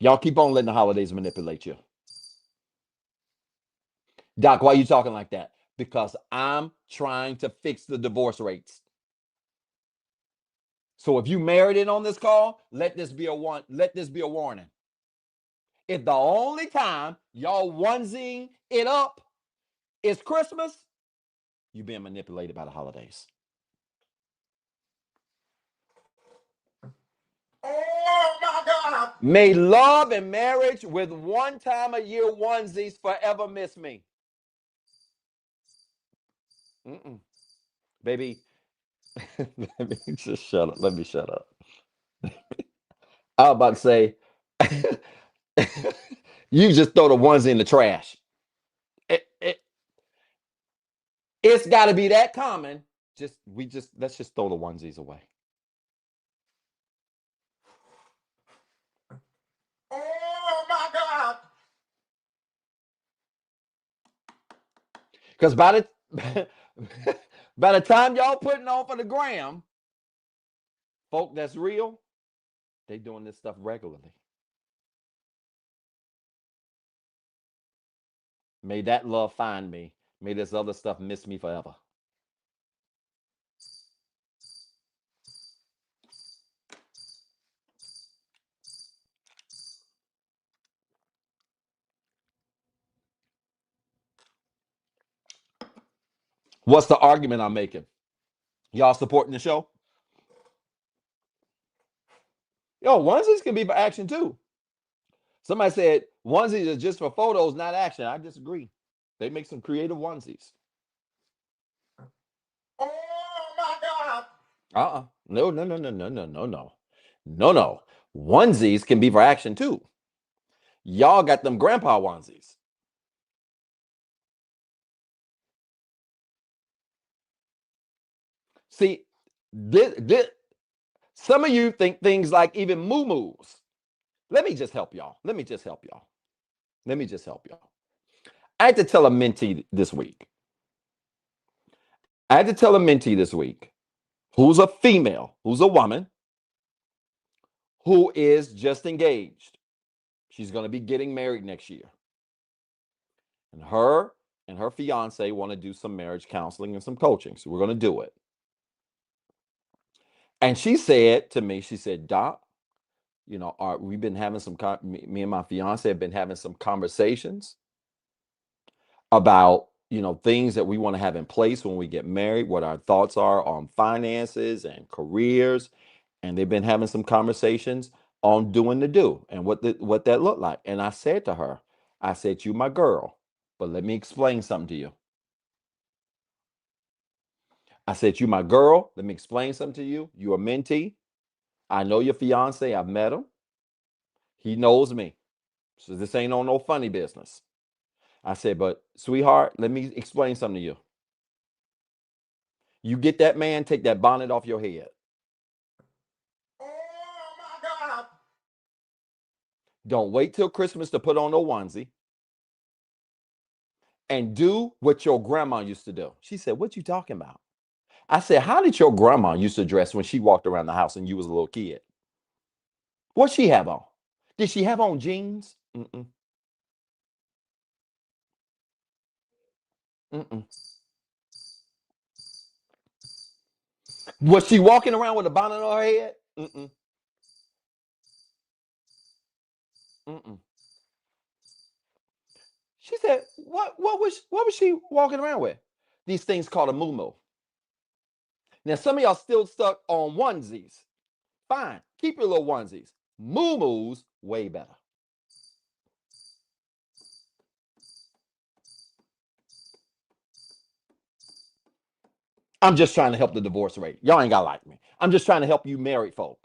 Y'all keep on letting the holidays manipulate you. Doc, why are you talking like that? Because I'm trying to fix the divorce rates. So if you married in on this call, let this be a warning. If the only time y'all onesying it up is Christmas, you're being manipulated by the holidays. Oh my God. May love and marriage with one time a year onesies forever miss me. Mm-mm. Baby, let me just shut up. Let me shut up. I was about to say, you just throw the onesie in the trash. It's got to be that common. Let's just throw the onesies away. Oh my God. Because by the by the time y'all putting on for the gram, folk that's real, they doing this stuff regularly. May that love find me. May this other stuff miss me forever. What's the argument I'm making? Y'all supporting the show? Yo, onesies can be for action too. Somebody said onesies are just for photos, not action. I disagree. They make some creative onesies. Oh my God. No, no, no, no, no, no, no, no. No, no. Onesies can be for action too. Y'all got them grandpa onesies. See, some of you think things like even moo-moos. Let me just help y'all. Let me just help y'all. Let me just help y'all. I had to tell a mentee this week. I had to tell a mentee this week who's a female, who's a woman, who is just engaged. She's going to be getting married next year. And her fiance want to do some marriage counseling and some coaching. So we're going to do it. And she said to me, she said, Doc, you know, we've been having some, me and my fiance have been having some conversations about, you know, things that we want to have in place when we get married, what our thoughts are on finances and careers. And they've been having some conversations on doing the do and what that looked like. And I said to her, I said, you my girl, but let me explain something to you. I said, you my girl, let me explain something to you. You a mentee. I know your fiance. I've met him. He knows me. So this ain't on no funny business. I said, but sweetheart, let me explain something to you. You get that man, take that bonnet off your head. Oh my God. Don't wait till Christmas to put on a onesie. And do what your grandma used to do. She said, what you talking about? I said, how did your grandma used to dress when she walked around the house and you was a little kid? What she have on? Did she have on jeans? Mm-mm. Mm-mm. Was she walking around with a bonnet on her head? Mm-mm. Mm-mm. She said, what was she walking around with? These things called a moo. Now, some of y'all still stuck on onesies. Fine, keep your little onesies. Moo way better. I'm just trying to help the divorce rate. Y'all ain't gotta like me. I'm just trying to help you married folk.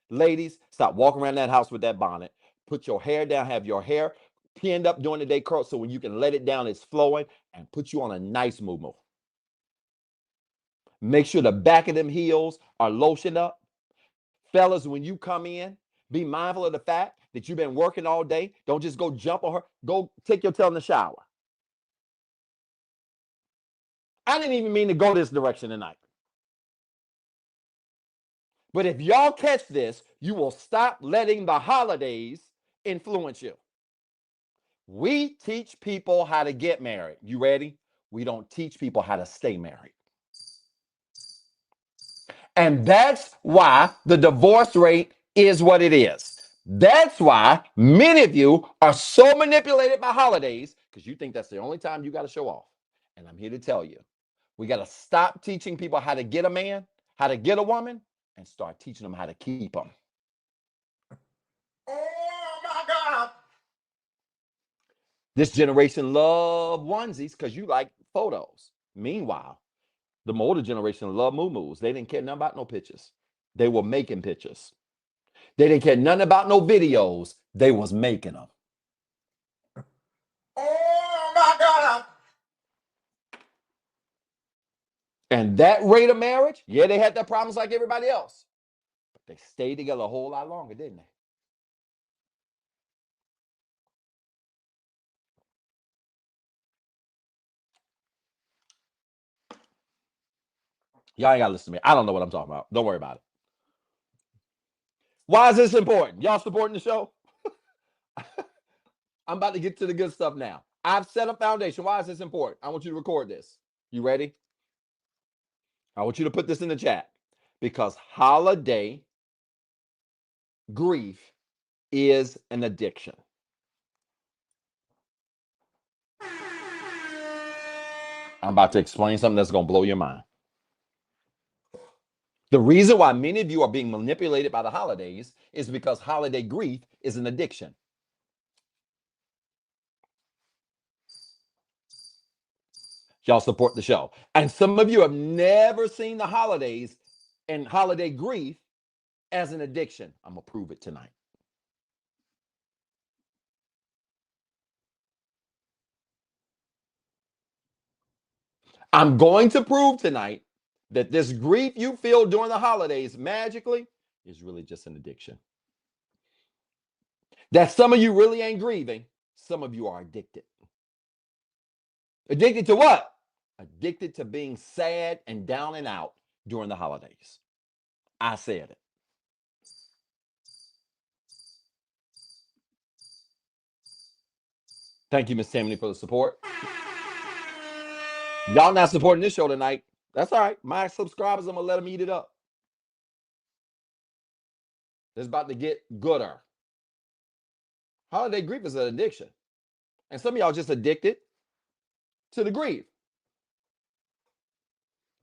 Ladies, stop walking around that house with that bonnet. Put your hair down, have your hair pinned up during the day curl so when you can let it down, it's flowing, and put you on a nice moo. Make sure the back of them heels are lotioned up. Fellas, when you come in, be mindful of the fact that you've been working all day. Don't just go jump on her. Go take your tail in the shower. I didn't even mean to go this direction tonight. But if y'all catch this, you will stop letting the holidays influence you. We teach people how to get married. You ready? We don't teach people how to stay married. And that's why the divorce rate is what it is. That's why many of you are so manipulated by holidays because you think that's the only time you got to show off. And I'm here to tell you, we got to stop teaching people how to get a man, how to get a woman, and start teaching them how to keep them. Oh my God. This generation love onesies because you like photos. Meanwhile, the older generation love moo-moos. They didn't care nothing about no pictures. They were making pictures. They didn't care nothing about no videos. They was making them. Oh my God. And that rate of marriage, yeah, they had their problems like everybody else. But they stayed together a whole lot longer, didn't they? Y'all ain't got to listen to me. I don't know what I'm talking about. Don't worry about it. Why is this important? Y'all supporting the show? I'm about to get to the good stuff now. I've set a foundation. Why is this important? I want you to record this. You ready? I want you to put this in the chat. Because holiday grief is an addiction. I'm about to explain something that's going to blow your mind. The reason why many of you are being manipulated by the holidays is because holiday grief is an addiction. Y'all support the show. And some of you have never seen the holidays and holiday grief as an addiction. I'm going to prove it tonight. I'm going to prove tonight that this grief you feel during the holidays magically is really just an addiction. That some of you really ain't grieving. Some of you are addicted. Addicted to what? Addicted to being sad and down and out during the holidays. I said it. Thank you, Miss Tammany, for the support. Y'all not supporting this show tonight. That's all right. My subscribers, I'm going to let them eat it up. It's about to get gooder. Holiday grief is an addiction. And some of y'all just addicted to the grief.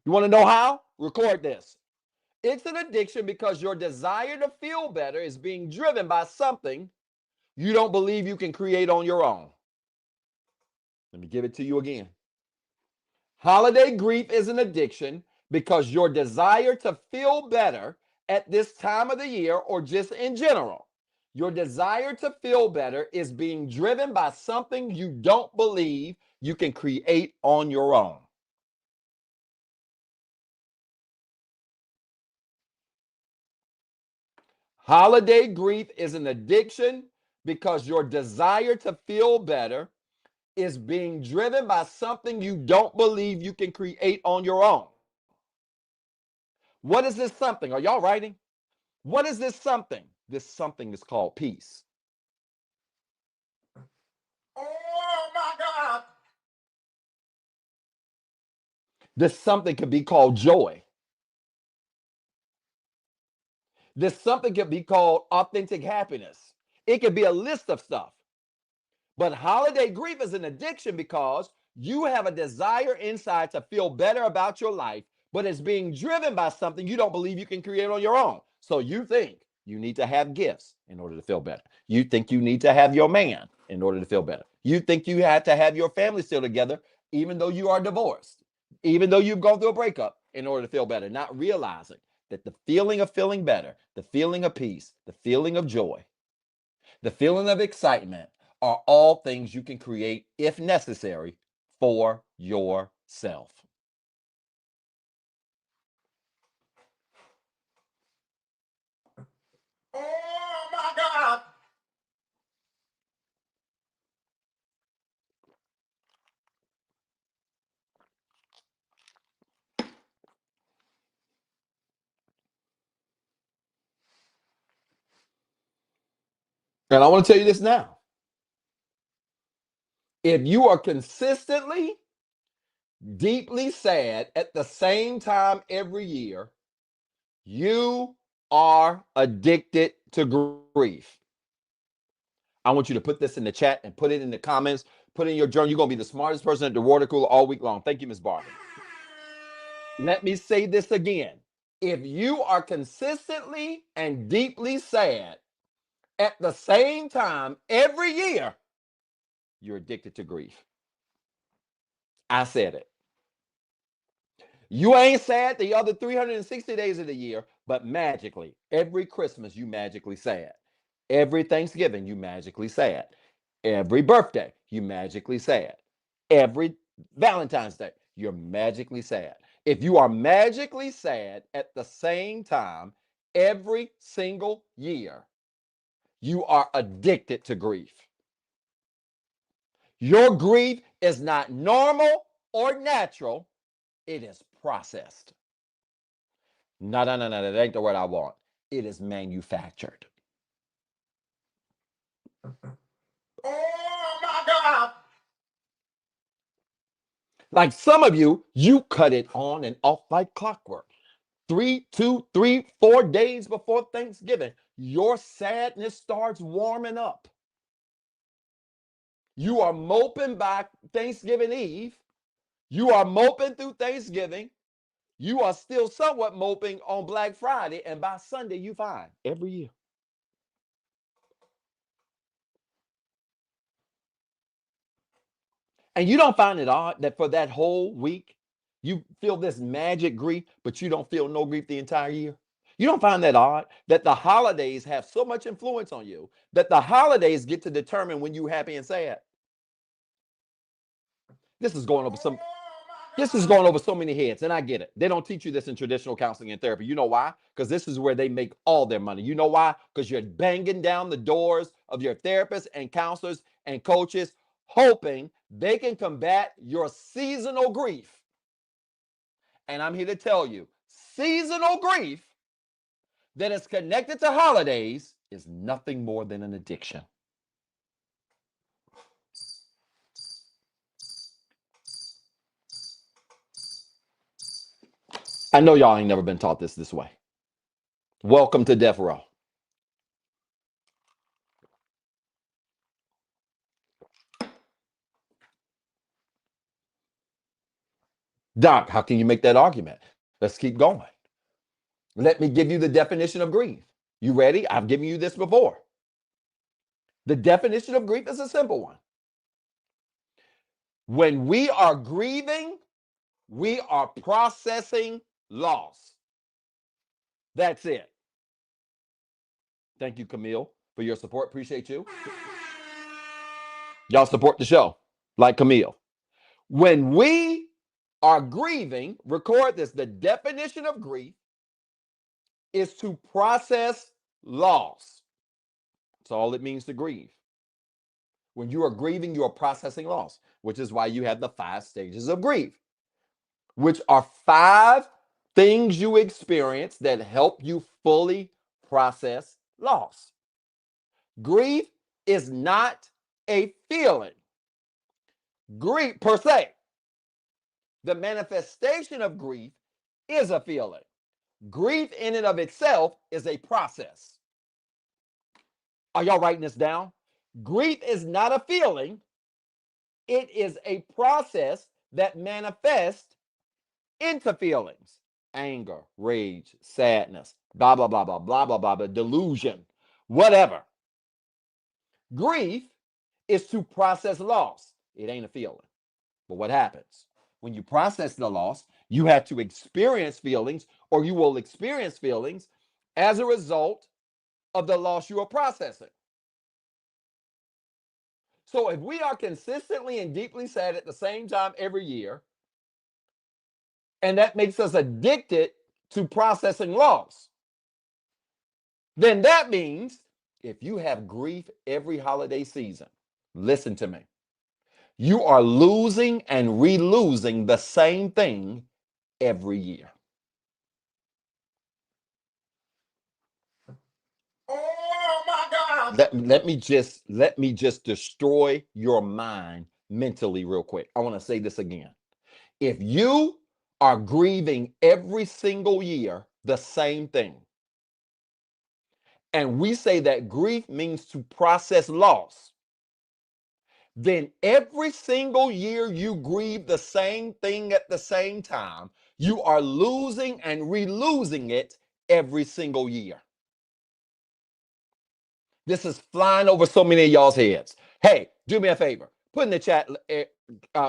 You want to know how? Record this. It's an addiction because your desire to feel better is being driven by something you don't believe you can create on your own. Let me give it to you again. Holiday grief is an addiction because your desire to feel better at this time of the year or just in general, your desire to feel better is being driven by something you don't believe you can create on your own. Holiday grief is an addiction because your desire to feel better is being driven by something you don't believe you can create on your own. What is this something? Are y'all writing? What is this something? This something is called peace. Oh my God. This something could be called joy. This something could be called authentic happiness. It could be a list of stuff. But holiday grief is an addiction because you have a desire inside to feel better about your life, but it's being driven by something you don't believe you can create on your own. So you think you need to have gifts in order to feel better. You think you need to have your man in order to feel better. You think you have to have your family still together, even though you are divorced, even though you've gone through a breakup in order to feel better, not realizing that the feeling of feeling better, the feeling of peace, the feeling of joy, the feeling of excitement are all things you can create if necessary for yourself. Oh my God. And I want to tell you this now. If you are consistently deeply sad at the same time every year, you are addicted to grief. I want you to put this in the chat and put it in the comments. Put it in your journal. You're going to be the smartest person at the water cooler all week long. Thank you, Ms. Barbara. Let me say this again. If you are consistently and deeply sad at the same time every year, you're addicted to grief. I said it. You ain't sad the other 360 days of the year, but magically, every Christmas, you magically sad. Every Thanksgiving, you magically sad. Every birthday, you magically sad. Every Valentine's Day, you're magically sad. If you are magically sad at the same time every single year, you are addicted to grief. Your grief is not normal or natural, it is processed. No. That ain't the word I want. It is manufactured. Oh my God. Like some of you, you cut it on and off like clockwork. 3, 2, 3, 4 days before Thanksgiving, your sadness starts warming up. You are moping by Thanksgiving Eve. You are moping through Thanksgiving. You are still somewhat moping on Black Friday, and by Sunday, you fine every year. And you don't find it odd that for that whole week, you feel this magic grief, but you don't feel no grief the entire year? You don't find that odd that the holidays have so much influence on you that the holidays get to determine when you're happy and sad? This is going over some. This is going over so many heads, and I get it. They don't teach you this in traditional counseling and therapy. You know why? Because this is where they make all their money. You know why? Because you're banging down the doors of your therapists and counselors and coaches, hoping they can combat your seasonal grief. And I'm here to tell you, seasonal grief that is connected to holidays is nothing more than an addiction. I know y'all ain't never been taught this way. Welcome to Death Row. Doc, how can you make that argument? Let's keep going. Let me give you the definition of grief. You ready? I've given you this before. The definition of grief is a simple one. When we are grieving, we are processing loss. That's it. Thank you, Camille, for your support. Appreciate you. Y'all support the show, like Camille. When we are grieving, record this, the definition of grief is to process loss. That's all it means to grieve. When you are grieving, you are processing loss, which is why you have the 5 stages of grief, which are 5 things you experience that help you fully process loss. Grief is not a feeling. Grief per se. The manifestation of grief is a feeling. Grief in and of itself is a process. Are y'all writing this down? Grief is not a feeling. It is a process that manifests into feelings. Anger, rage, sadness, blah, blah, blah, blah, blah, blah, blah, blah, delusion, whatever. Grief is to process loss. It ain't a feeling. But what happens? When you process the loss, you have to experience feelings, or you will experience feelings as a result of the loss you are processing. So if we are consistently and deeply sad at the same time every year, and that makes us addicted to processing loss, then that means if you have grief every holiday season, listen to me, you are losing and re-losing the same thing every year. Oh my God. Let me just destroy your mind mentally real quick. I want to say this again. If you are grieving every single year the same thing, and we say that grief means to process loss, then every single year you grieve the same thing at the same time, you are losing and re-losing it every single year. This is flying over so many of y'all's heads. Hey, do me a favor. Put in the chat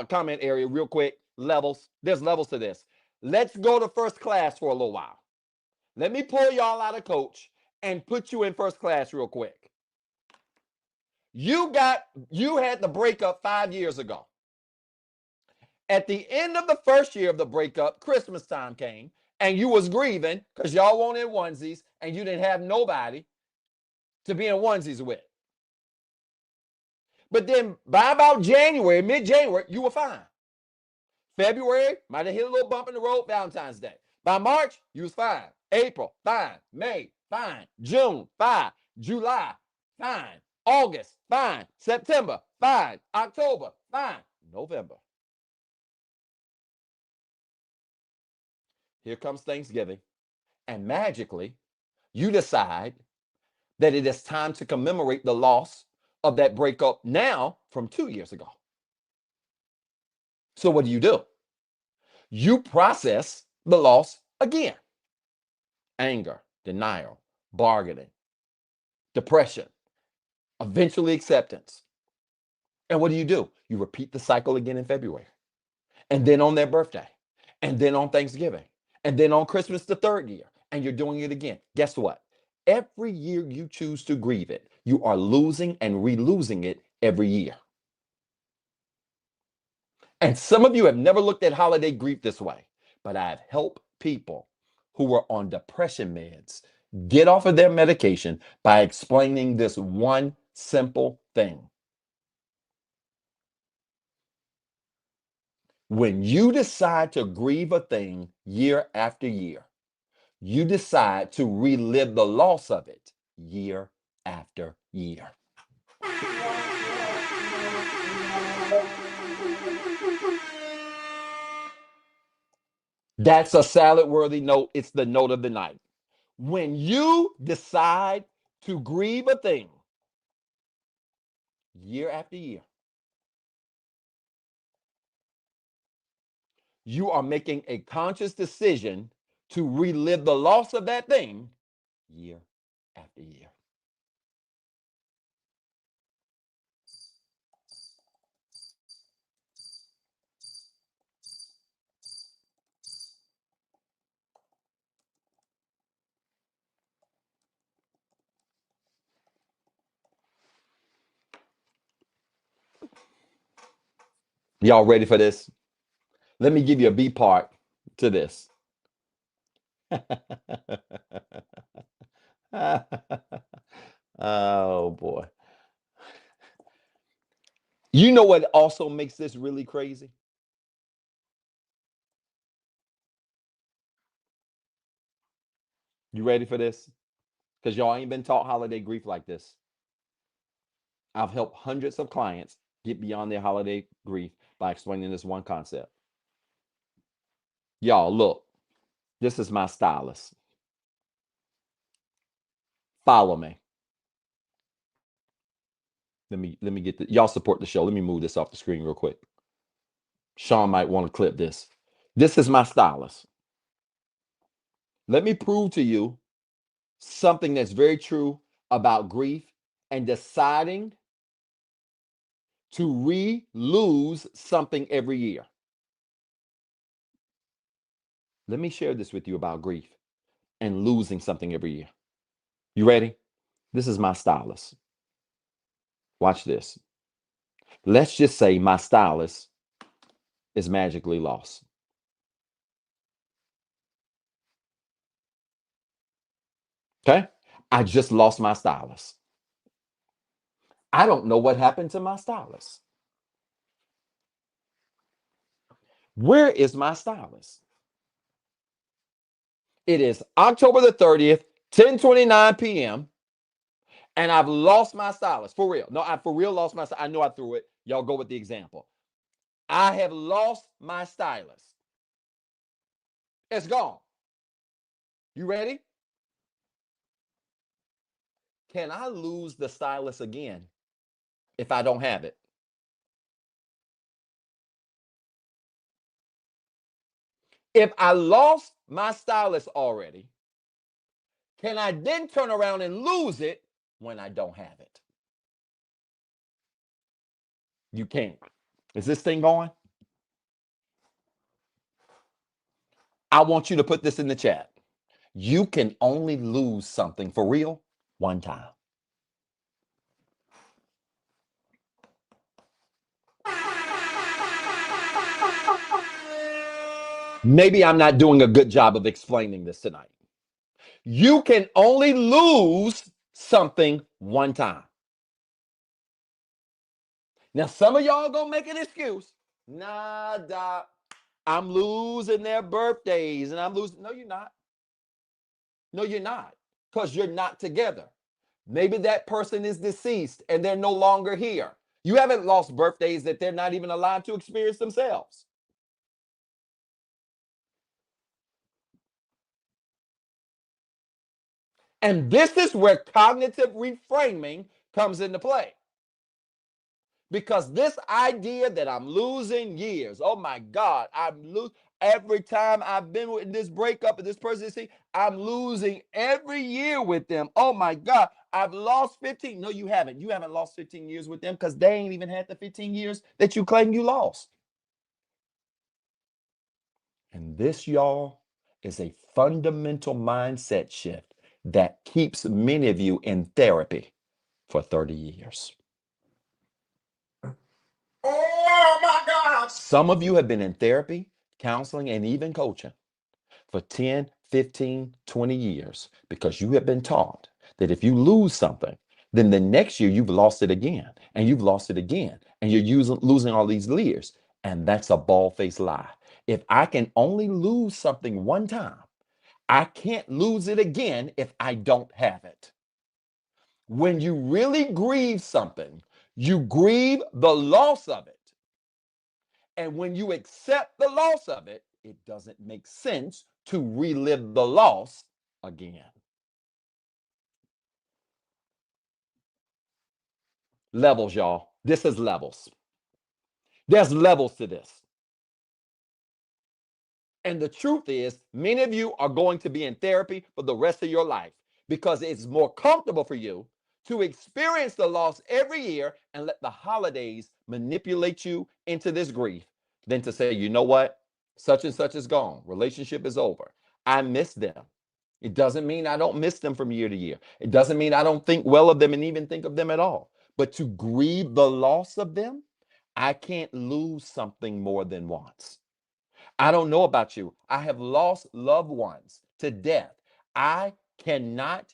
comment area real quick, levels. There's levels to this. Let's go to first class for a little while. Let me pull y'all out of coach and put you in first class real quick. You had the breakup 5 years ago. At the end of the first year of the breakup, Christmas time came, and you was grieving because y'all wanted onesies and you didn't have nobody to be in onesies with. But then by about January, mid-January, you were fine. February, might have hit a little bump in the road, Valentine's Day. By March, you was fine. April, fine. May, fine. June, fine. July, fine. August, fine. September, fine. October, fine. November. Here comes Thanksgiving. And magically, you decide that it is time to commemorate the loss of that breakup now from 2 years ago. So what do? You process the loss again. Anger, denial, bargaining, depression, eventually acceptance. And what do? You repeat the cycle again in February. And then on their birthday. And then on Thanksgiving. And then on Christmas the third year. And you're doing it again. Guess what? Every year you choose to grieve it, you are losing and re-losing it every year. And some of you have never looked at holiday grief this way, but I've helped people who were on depression meds get off of their medication by explaining this one simple thing. When you decide to grieve a thing year after year, you decide to relive the loss of it year after year. That's a salad-worthy note. It's the note of the night. When you decide to grieve a thing year after year, you are making a conscious decision to relive the loss of that thing year after year. Y'all ready for this? Let me give you a B part to this. Oh boy. You know what also makes this really crazy? You ready for this? Because y'all ain't been taught holiday grief like this. I've helped hundreds of clients get beyond their holiday grief by explaining this one concept. Y'all, look, this is my stylist. Follow me. Let me get the y'all support the show. Let me move this off the screen real quick. Sean might want to clip this. This is my stylist. Let me prove to you something that's very true about grief and deciding to lose something every year. Let me share this with you about grief and losing something every year. You ready? This is my stylist. Watch this. Let's just say my stylist is magically lost. Okay? I just lost my stylist. I don't know what happened to my stylist. Where is my stylist? It is October the 30th, 10:29 p.m. And I've lost my stylist. For real. No, I for real lost my stylist. I know I threw it. Y'all go with the example. I have lost my stylist. It's gone. You ready? Can I lose the stylist again if I don't have it? If I lost my stylist already, can I then turn around and lose it when I don't have it? You can't. Is this thing going? I want you to put this in the chat. You can only lose something for real one time. Maybe I'm not doing a good job of explaining this tonight. You can only lose something one time. Now, some of y'all gonna make an excuse. Nah, doc, I'm losing their birthdays and I'm losing. No, you're not. No, you're not, because you're not together. Maybe that person is deceased and they're no longer here. You haven't lost birthdays that they're not even allowed to experience themselves. And this is where cognitive reframing comes into play. Because this idea that I'm losing years, oh my God, every time I've been with this breakup and this person, see, I'm losing every year with them. Oh my God, I've lost 15. No, you haven't. You haven't lost 15 years with them because they ain't even had the 15 years that you claim you lost. And this, y'all, is a fundamental mindset shift that keeps many of you in therapy for 30 years. Oh my God. Some of you have been in therapy, counseling, and even coaching for 10, 15, 20 years because you have been taught that if you lose something, then the next year you've lost it again, and you've lost it again, and you're losing all these years. And that's a bald-faced lie. If I can only lose something one time, I can't lose it again if I don't have it. When you really grieve something, you grieve the loss of it. And when you accept the loss of it, it doesn't make sense to relive the loss again. Levels, y'all. This is levels. There's levels to this. And the truth is, many of you are going to be in therapy for the rest of your life because it's more comfortable for you to experience the loss every year and let the holidays manipulate you into this grief than to say, you know what? Such and such is gone. Relationship is over. I miss them. It doesn't mean I don't miss them from year to year. It doesn't mean I don't think well of them and even think of them at all. But to grieve the loss of them, I can't lose something more than once. I don't know about you. I have lost loved ones to death. I cannot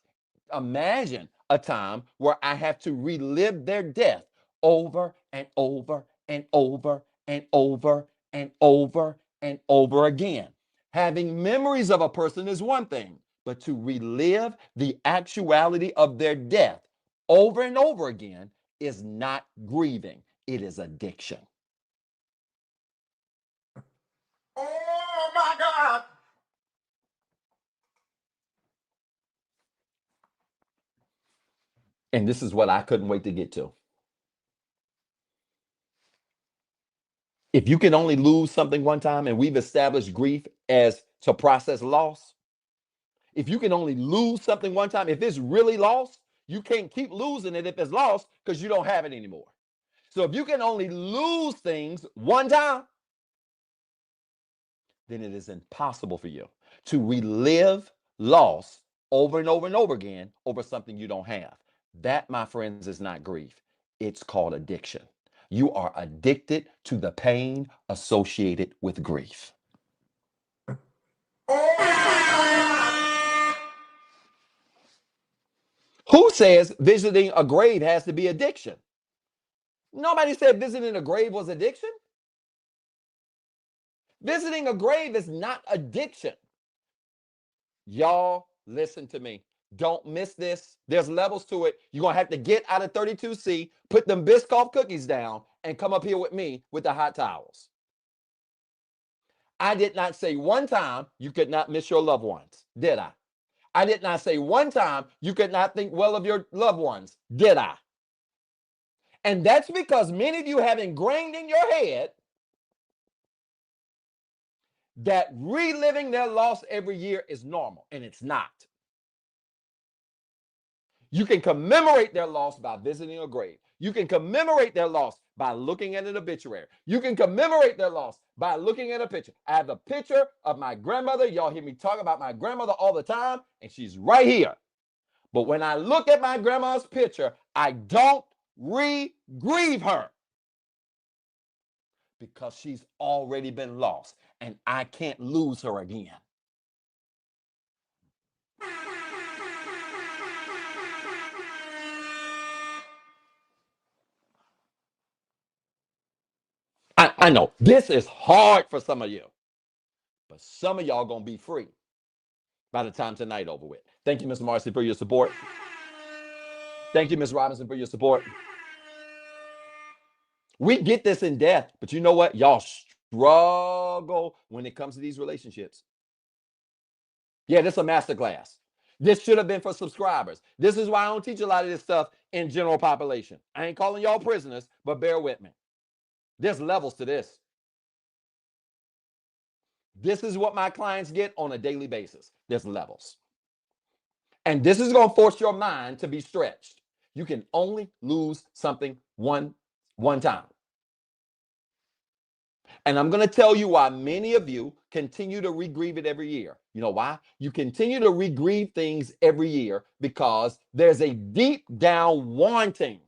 imagine a time where I have to relive their death over and over and over and over and over and over again. Having memories of a person is one thing, but to relive the actuality of their death over and over again is not grieving, it is addiction. Oh my God. And this is what I couldn't wait to get to. If you can only lose something one time, and we've established grief as to process loss, if you can only lose something one time, if it's really lost, you can't keep losing it if it's lost because you don't have it anymore. So if you can only lose things one time, then it is impossible for you to relive loss over and over and over again over something you don't have. That, my friends, is not grief. It's called addiction. You are addicted to the pain associated with grief. Who says visiting a grave has to be addiction? Nobody said visiting a grave was addiction. Visiting a grave is not addiction. Y'all, listen to me. Don't miss this. There's levels to it. You're going to have to get out of 32C, put them Biscoff cookies down, and come up here with me with the hot towels. I did not say one time you could not miss your loved ones, did I? I did not say one time you could not think well of your loved ones, did I? And that's because many of you have ingrained in your head that reliving their loss every year is normal, and it's not. You can commemorate their loss by visiting a grave. You can commemorate their loss by looking at an obituary. You can commemorate their loss by looking at a picture. I have a picture of my grandmother. Y'all hear me talk about my grandmother all the time, and she's right here. But when I look at my grandma's picture, I don't grieve her because she's already been lost, and I can't lose her again. I know this is hard for some of you, but some of y'all gonna be free by the time tonight over with. Thank you, Ms. Marcy, for your support. Thank you, Ms. Robinson, for your support. We get this in depth, but you know what? Y'all struggle when it comes to these relationships. Yeah, this is a masterclass. This should have been for subscribers. This is why I don't teach a lot of this stuff in general population. I ain't calling y'all prisoners, but bear with me. There's levels to this. This is what my clients get on a daily basis. There's levels. And this is going to force your mind to be stretched. You can only lose something one time. And I'm going to tell you why many of you continue to regrieve it every year. You know why? You continue to regrieve things every year because there's a deep down wanting.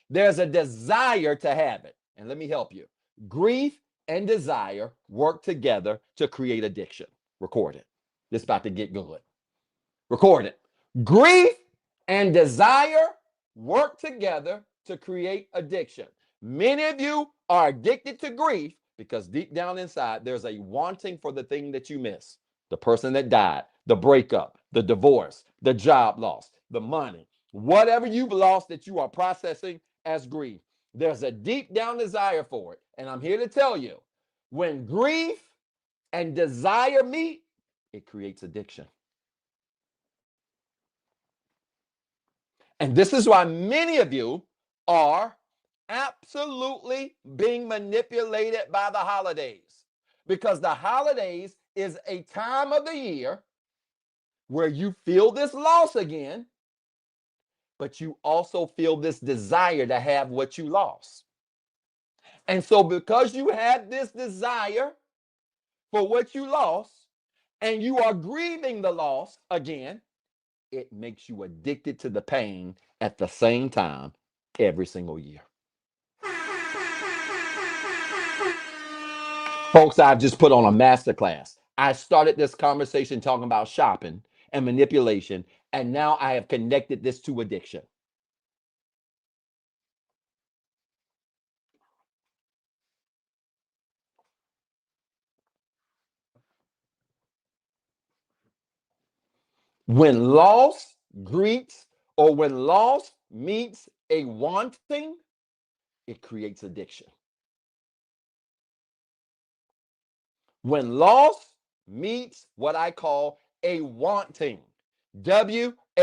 There's a desire to have it. And let me help you. Grief and desire work together to create addiction. Record it. This is about to get good. Record it. Grief and desire work together to create addiction. Many of you are addicted to grief because deep down inside, there's a wanting for the thing that you miss. The person that died, the breakup, the divorce, the job loss, the money, whatever you've lost that you are processing as grief. There's a deep down desire for it. And I'm here to tell you, when grief and desire meet, it creates addiction. And this is why many of you are absolutely being manipulated by the holidays. Because the holidays is a time of the year where you feel this loss again, but you also feel this desire to have what you lost. And so because you have this desire for what you lost, and you are grieving the loss again, it makes you addicted to the pain at the same time every single year. Folks, I've just put on a masterclass. I started this conversation talking about shopping and manipulation, and now I have connected this to addiction. When loss greets or when loss meets a wanting, it creates addiction. When loss meets what I call a wanting, WANTING.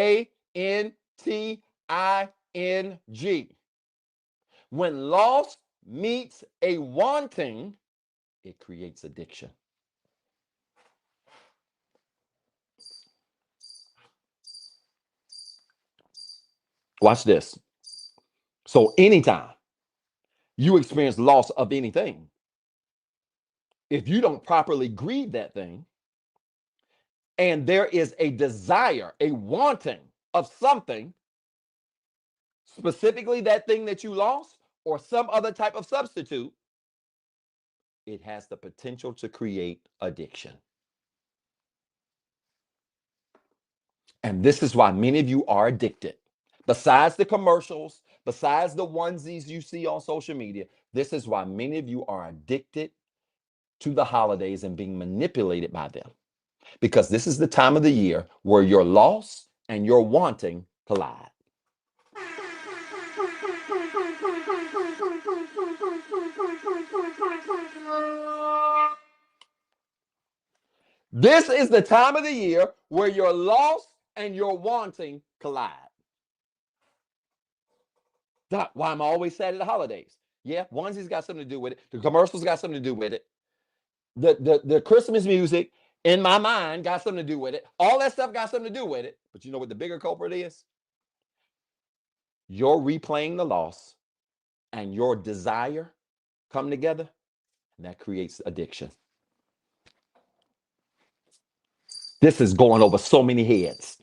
When loss meets a wanting, it creates addiction. Watch this. So anytime you experience loss of anything, if you don't properly grieve that thing, and there is a desire, a wanting of something, specifically that thing that you lost or some other type of substitute, it has the potential to create addiction. And this is why many of you are addicted. Besides the commercials, besides the onesies you see on social media, this is why many of you are addicted to the holidays and being manipulated by them. Because this is the time of the year where your loss and your wanting collide. This is the time of the year where your loss and your wanting collide. Doc, why am I always sad at the holidays? Yeah, onesies got something to do with it. The commercials got something to do with it. The Christmas music in my mind got something to do with it. All that stuff got something to do with it. But you know what the bigger culprit is? You're replaying the loss and your desire come together, and that creates addiction. This is going over so many heads.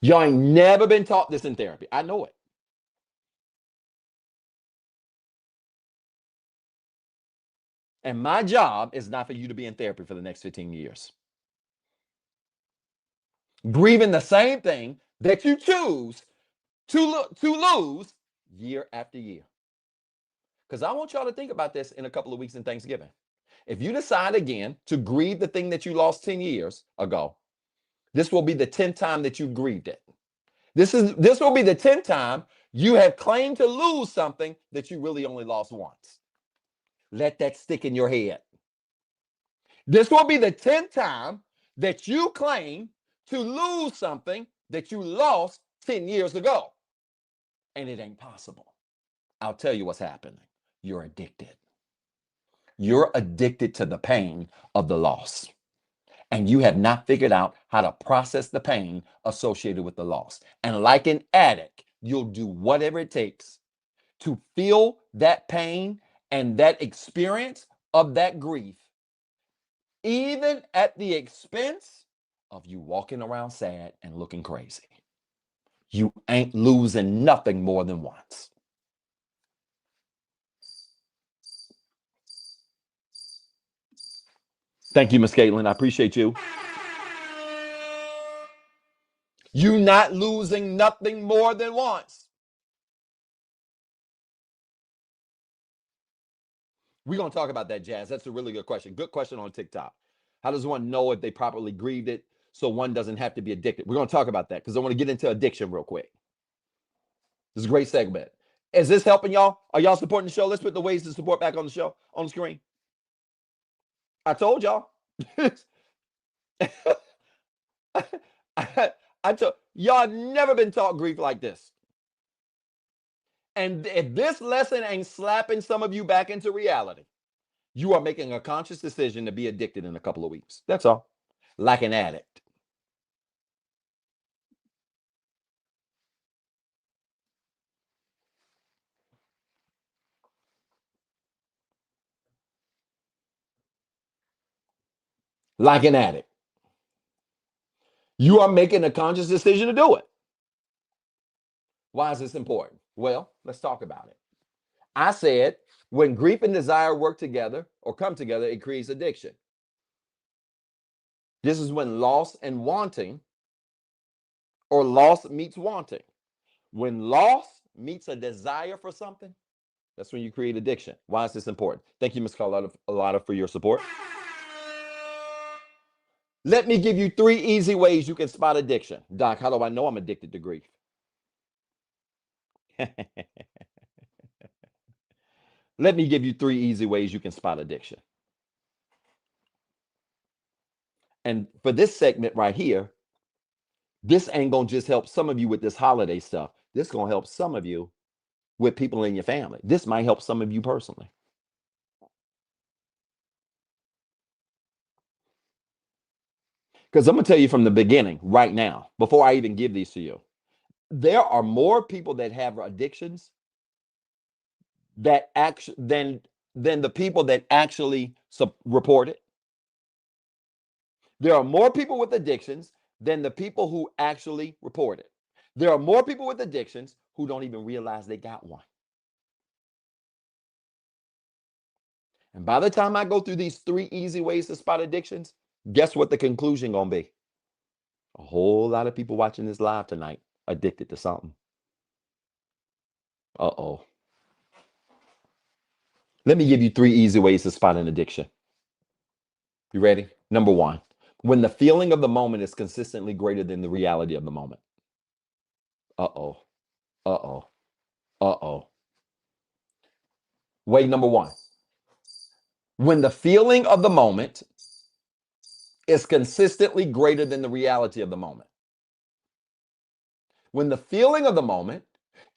Y'all ain't never been taught this in therapy. I know it. And my job is not for you to be in therapy for the next 15 years. Grieving the same thing that you choose to lose year after year. Because I want y'all to think about this in a couple of weeks in Thanksgiving. If you decide again to grieve the thing that you lost 10 years ago, this will be the 10th time that you grieved it. This will be the 10th time you have claimed to lose something that you really only lost once. Let that stick in your head. This will be the 10th time that you claim to lose something that you lost 10 years ago. And it ain't possible. I'll tell you what's happening. You're addicted. You're addicted to the pain of the loss. And you have not figured out how to process the pain associated with the loss. And like an addict, you'll do whatever it takes to feel that pain and that experience of that grief, even at the expense of you walking around sad and looking crazy. You ain't losing nothing more than once. Thank you, Miss Caitlin. I appreciate you. You not losing nothing more than once. We're going to talk about that, Jazz. That's a really good question. Good question on TikTok. How does one know if they properly grieved it so one doesn't have to be addicted? We're going to talk about that because I want to get into addiction real quick. This is a great segment. Is this helping y'all? Are y'all supporting the show? Let's put the ways to support back on the show on the screen. I told y'all. I told y'all never been taught grief like this. And if this lesson ain't slapping some of you back into reality, you are making a conscious decision to be addicted in a couple of weeks. That's all. Like an addict. Like an addict. You are making a conscious decision to do it. Why is this important? Well, let's talk about it. I said when grief and desire work together or come together, it creates addiction. This is when loss and wanting, or loss meets wanting. When loss meets a desire for something, that's when you create addiction. Why is this important? Thank you, Ms. Carlotta, for your support. Let me give you 3 easy ways you can spot addiction. Doc, how do I know I'm addicted to grief? Let me give you 3 easy ways you can spot addiction. And for this segment right here, this ain't gonna just help some of you with this holiday stuff. This gonna help some of you with people in your family. This might help some of you personally. Because I'm gonna tell you from the beginning, right now, before I even give these to you, there are more people that have addictions that actually than the people that actually report it. There are more people with addictions than the people who actually report it. There are more people with addictions who don't even realize they got one. And by the time I go through these 3 easy ways to spot addictions, guess what the conclusion gonna be? A whole lot of people watching this live tonight addicted to something. Uh-oh. Let me give you 3 easy ways to spot an addiction. You ready? Number 1, when the feeling of the moment is consistently greater than the reality of the moment. Uh-oh. Uh-oh. Uh-oh. Way number 1. When the feeling of the moment is consistently greater than the reality of the moment. When the feeling of the moment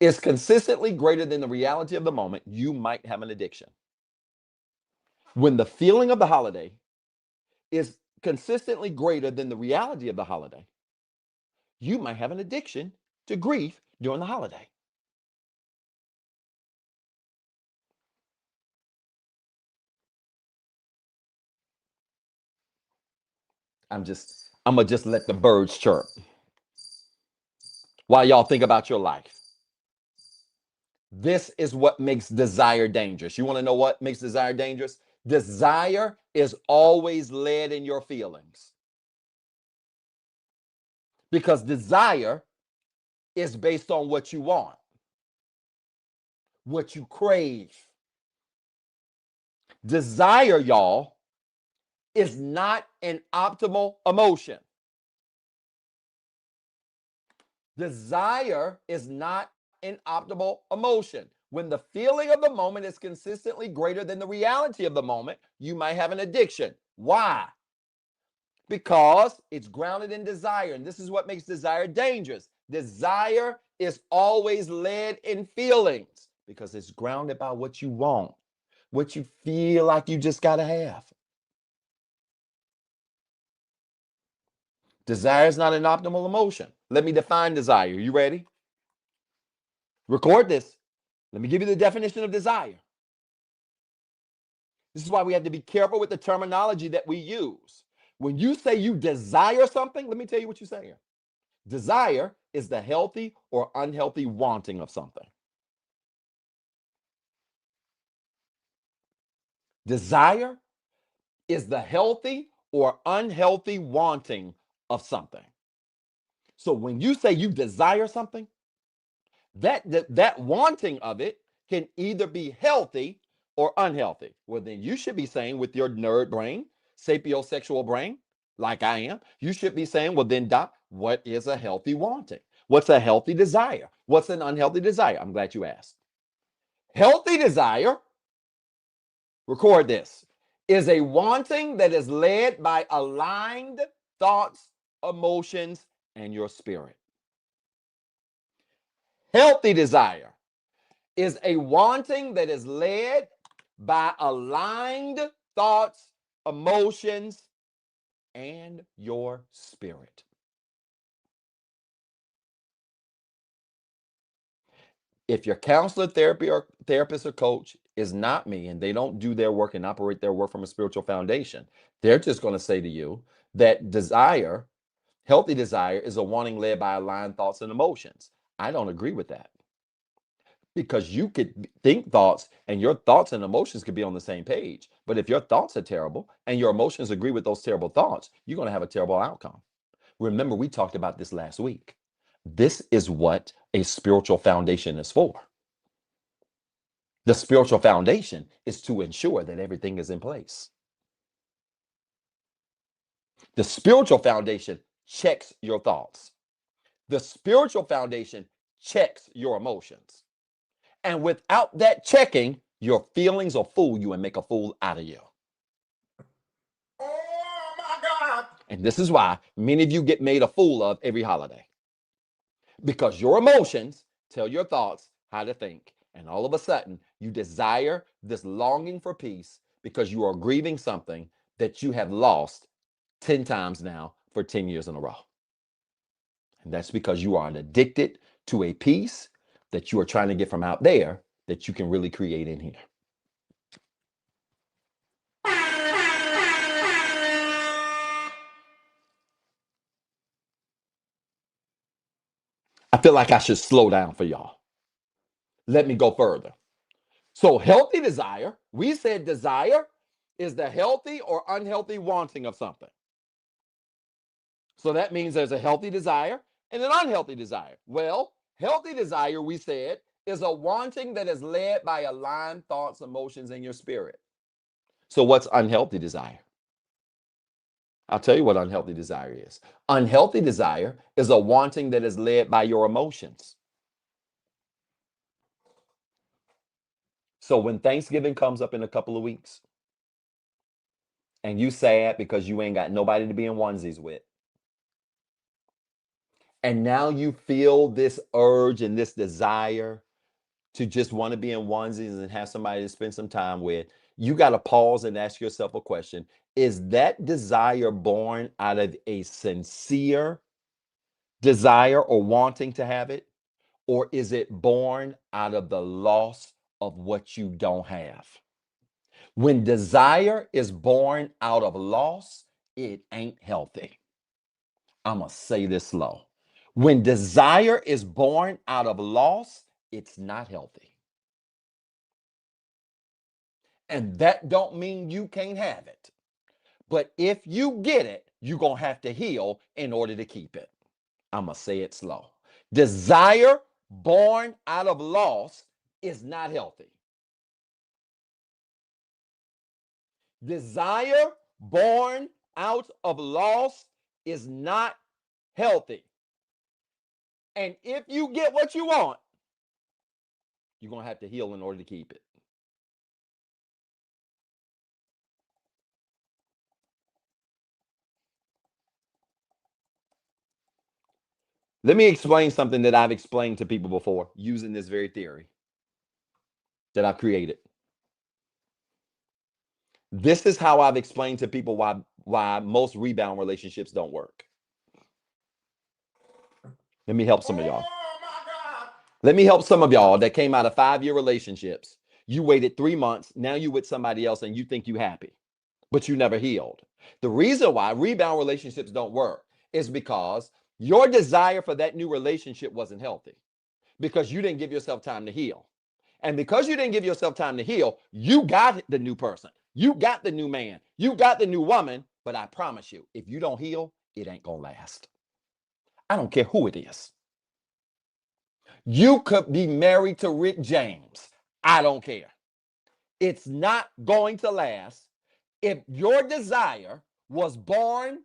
is consistently greater than the reality of the moment, you might have an addiction. When the feeling of the holiday is consistently greater than the reality of the holiday, you might have an addiction to grief during the holiday. I'm gonna just let the birds chirp while y'all think about your life. This is what makes desire dangerous. You want to know what makes desire dangerous? Desire is always led in your feelings. Because desire is based on what you want, what you crave. Desire, y'all, is not an optimal emotion. Desire is not an optimal emotion. When the feeling of the moment is consistently greater than the reality of the moment, you might have an addiction. Why? Because it's grounded in desire. And this is what makes desire dangerous. Desire is always led in feelings because it's grounded by what you want, what you feel like you just got to have. Desire is not an optimal emotion. Let me define desire. You ready? Record this. Let me give you the definition of desire. This is why we have to be careful with the terminology that we use. When you say you desire something, let me tell you what you're saying. Desire is the healthy or unhealthy wanting of something. Desire is the healthy or unhealthy wanting of something. So when you say you desire something, that wanting of it can either be healthy or unhealthy. Well, then you should be saying with your nerd brain, sapiosexual brain, like I am, you should be saying, well, then, Doc, what is a healthy wanting? What's a healthy desire? What's an unhealthy desire? I'm glad you asked. Healthy desire, record this, is a wanting that is led by aligned thoughts, emotions, and your spirit. Healthy desire is a wanting that is led by aligned thoughts, emotions, and your spirit. If your counselor, therapist, or coach is not me and they don't do their work and operate their work from a spiritual foundation, they're just going to say to you that desire, healthy desire, is a wanting led by aligned thoughts and emotions. I don't agree with that. Because you could think thoughts and your thoughts and emotions could be on the same page. But if your thoughts are terrible and your emotions agree with those terrible thoughts, you're going to have a terrible outcome. Remember, we talked about this last week. This is what a spiritual foundation is for. The spiritual foundation is to ensure that everything is in place. The spiritual foundation checks your thoughts. The spiritual foundation checks your emotions. And without that checking, your feelings will fool you and make a fool out of you. Oh my God. And this is why many of you get made a fool of every holiday. Because your emotions tell your thoughts how to think. And all of a sudden, you desire this longing for peace because you are grieving something that you have lost 10 times now for 10 years in a row. And that's because you are addicted to a peace that you are trying to get from out there that you can really create in here. I feel like I should slow down for y'all. Let me go further. So, healthy desire, we said desire is the healthy or unhealthy wanting of something. So that means there's a healthy desire and an unhealthy desire. Well, healthy desire, we said, is a wanting that is led by aligned thoughts, emotions, and your spirit. So what's unhealthy desire? I'll tell you what unhealthy desire is. Unhealthy desire is a wanting that is led by your emotions. So when Thanksgiving comes up in a couple of weeks and you sad because you ain't got nobody to be in onesies with, and now you feel this urge and this desire to just want to be in onesies and have somebody to spend some time with, you got to pause and ask yourself a question. Is that desire born out of a sincere desire or wanting to have it? Or is it born out of the loss of what you don't have? When desire is born out of loss, it ain't healthy. I'm going to say this slow. When desire is born out of loss, it's not healthy. And that don't mean you can't have it. But if you get it, you're going to have to heal in order to keep it. I'm going to say it slow. Desire born out of loss is not healthy. Desire born out of loss is not healthy. And if you get what you want, you're going to have to heal in order to keep it. Let me explain something that I've explained to people before using this very theory that I've created. This is how I've explained to people why most rebound relationships don't work. Let me help some of y'all. Let me help some of y'all that came out of 5-year relationships. You waited 3 months. Now you with somebody else and you think you happy, but you never healed. The reason why rebound relationships don't work is because your desire for that new relationship wasn't healthy, because you didn't give yourself time to heal. And because you didn't give yourself time to heal, you got the new person. You got the new man. You got the new woman. But I promise you, if you don't heal, it ain't going to last. I don't care who it is. You could be married to Rick James. I don't care. It's not going to last if your desire was born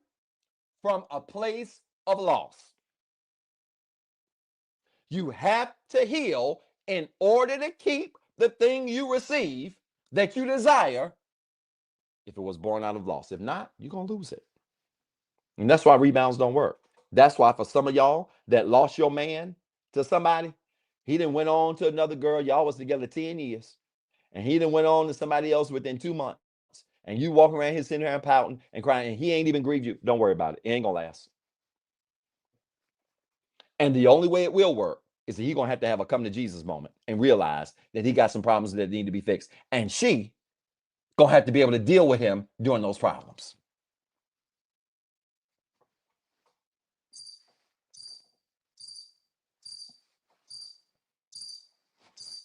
from a place of loss. You have to heal in order to keep the thing you receive that you desire if it was born out of loss. If not, you're going to lose it. And that's why rebounds don't work. That's why for some of y'all that lost your man to somebody, he then went on to another girl. Y'all was together 10 years. And he then went on to somebody else within 2 months. And you walking around here sitting here and pouting and crying, and he ain't even grieved you. Don't worry about it. It ain't going to last. And the only way it will work is that he's going to have a come to Jesus moment and realize that he got some problems that need to be fixed. And she going to have to be able to deal with him during those problems.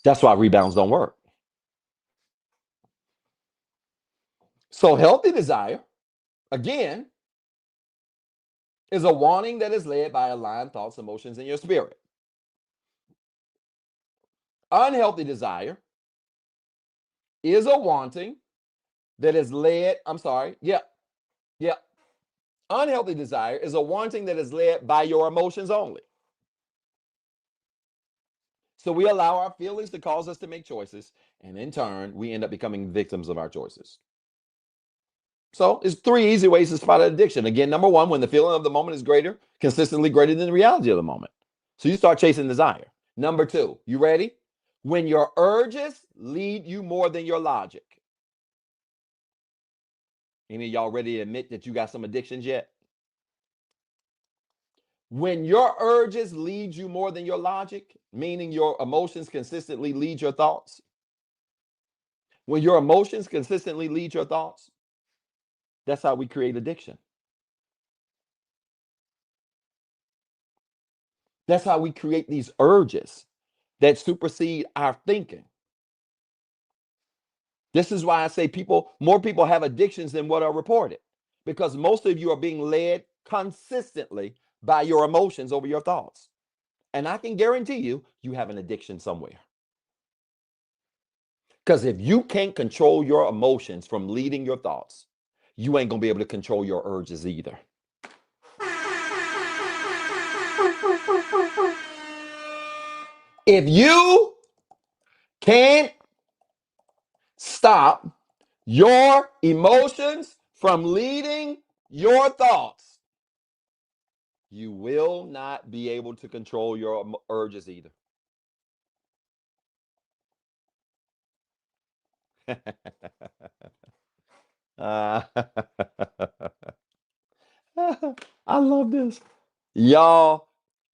That's why rebounds don't work. So healthy desire, again, is a wanting that is led by aligned thoughts, emotions, and your spirit. Unhealthy desire is a wanting that is led, Unhealthy desire is a wanting that is led by your emotions only. So we allow our feelings to cause us to make choices, and in turn, we end up becoming victims of our choices. So it's 3 easy ways to spot addiction. Again, number 1, when the feeling of the moment is consistently greater than the reality of the moment. So you start chasing desire. Number 2, you ready? When your urges lead you more than your logic. Any of y'all ready to admit that you got some addictions yet? When your urges lead you more than your logic, meaning your emotions consistently lead your thoughts. When your emotions consistently lead your thoughts, that's how we create addiction. That's how we create these urges that supersede our thinking. This is why I say more people have addictions than what are reported, because most of you are being led consistently by your emotions over your thoughts. And I can guarantee you have an addiction somewhere. Because if you can't control your emotions from leading your thoughts, you ain't going to be able to control your urges either. If you can't stop your emotions from leading your thoughts, you will not be able to control your urges either. I love this. Y'all,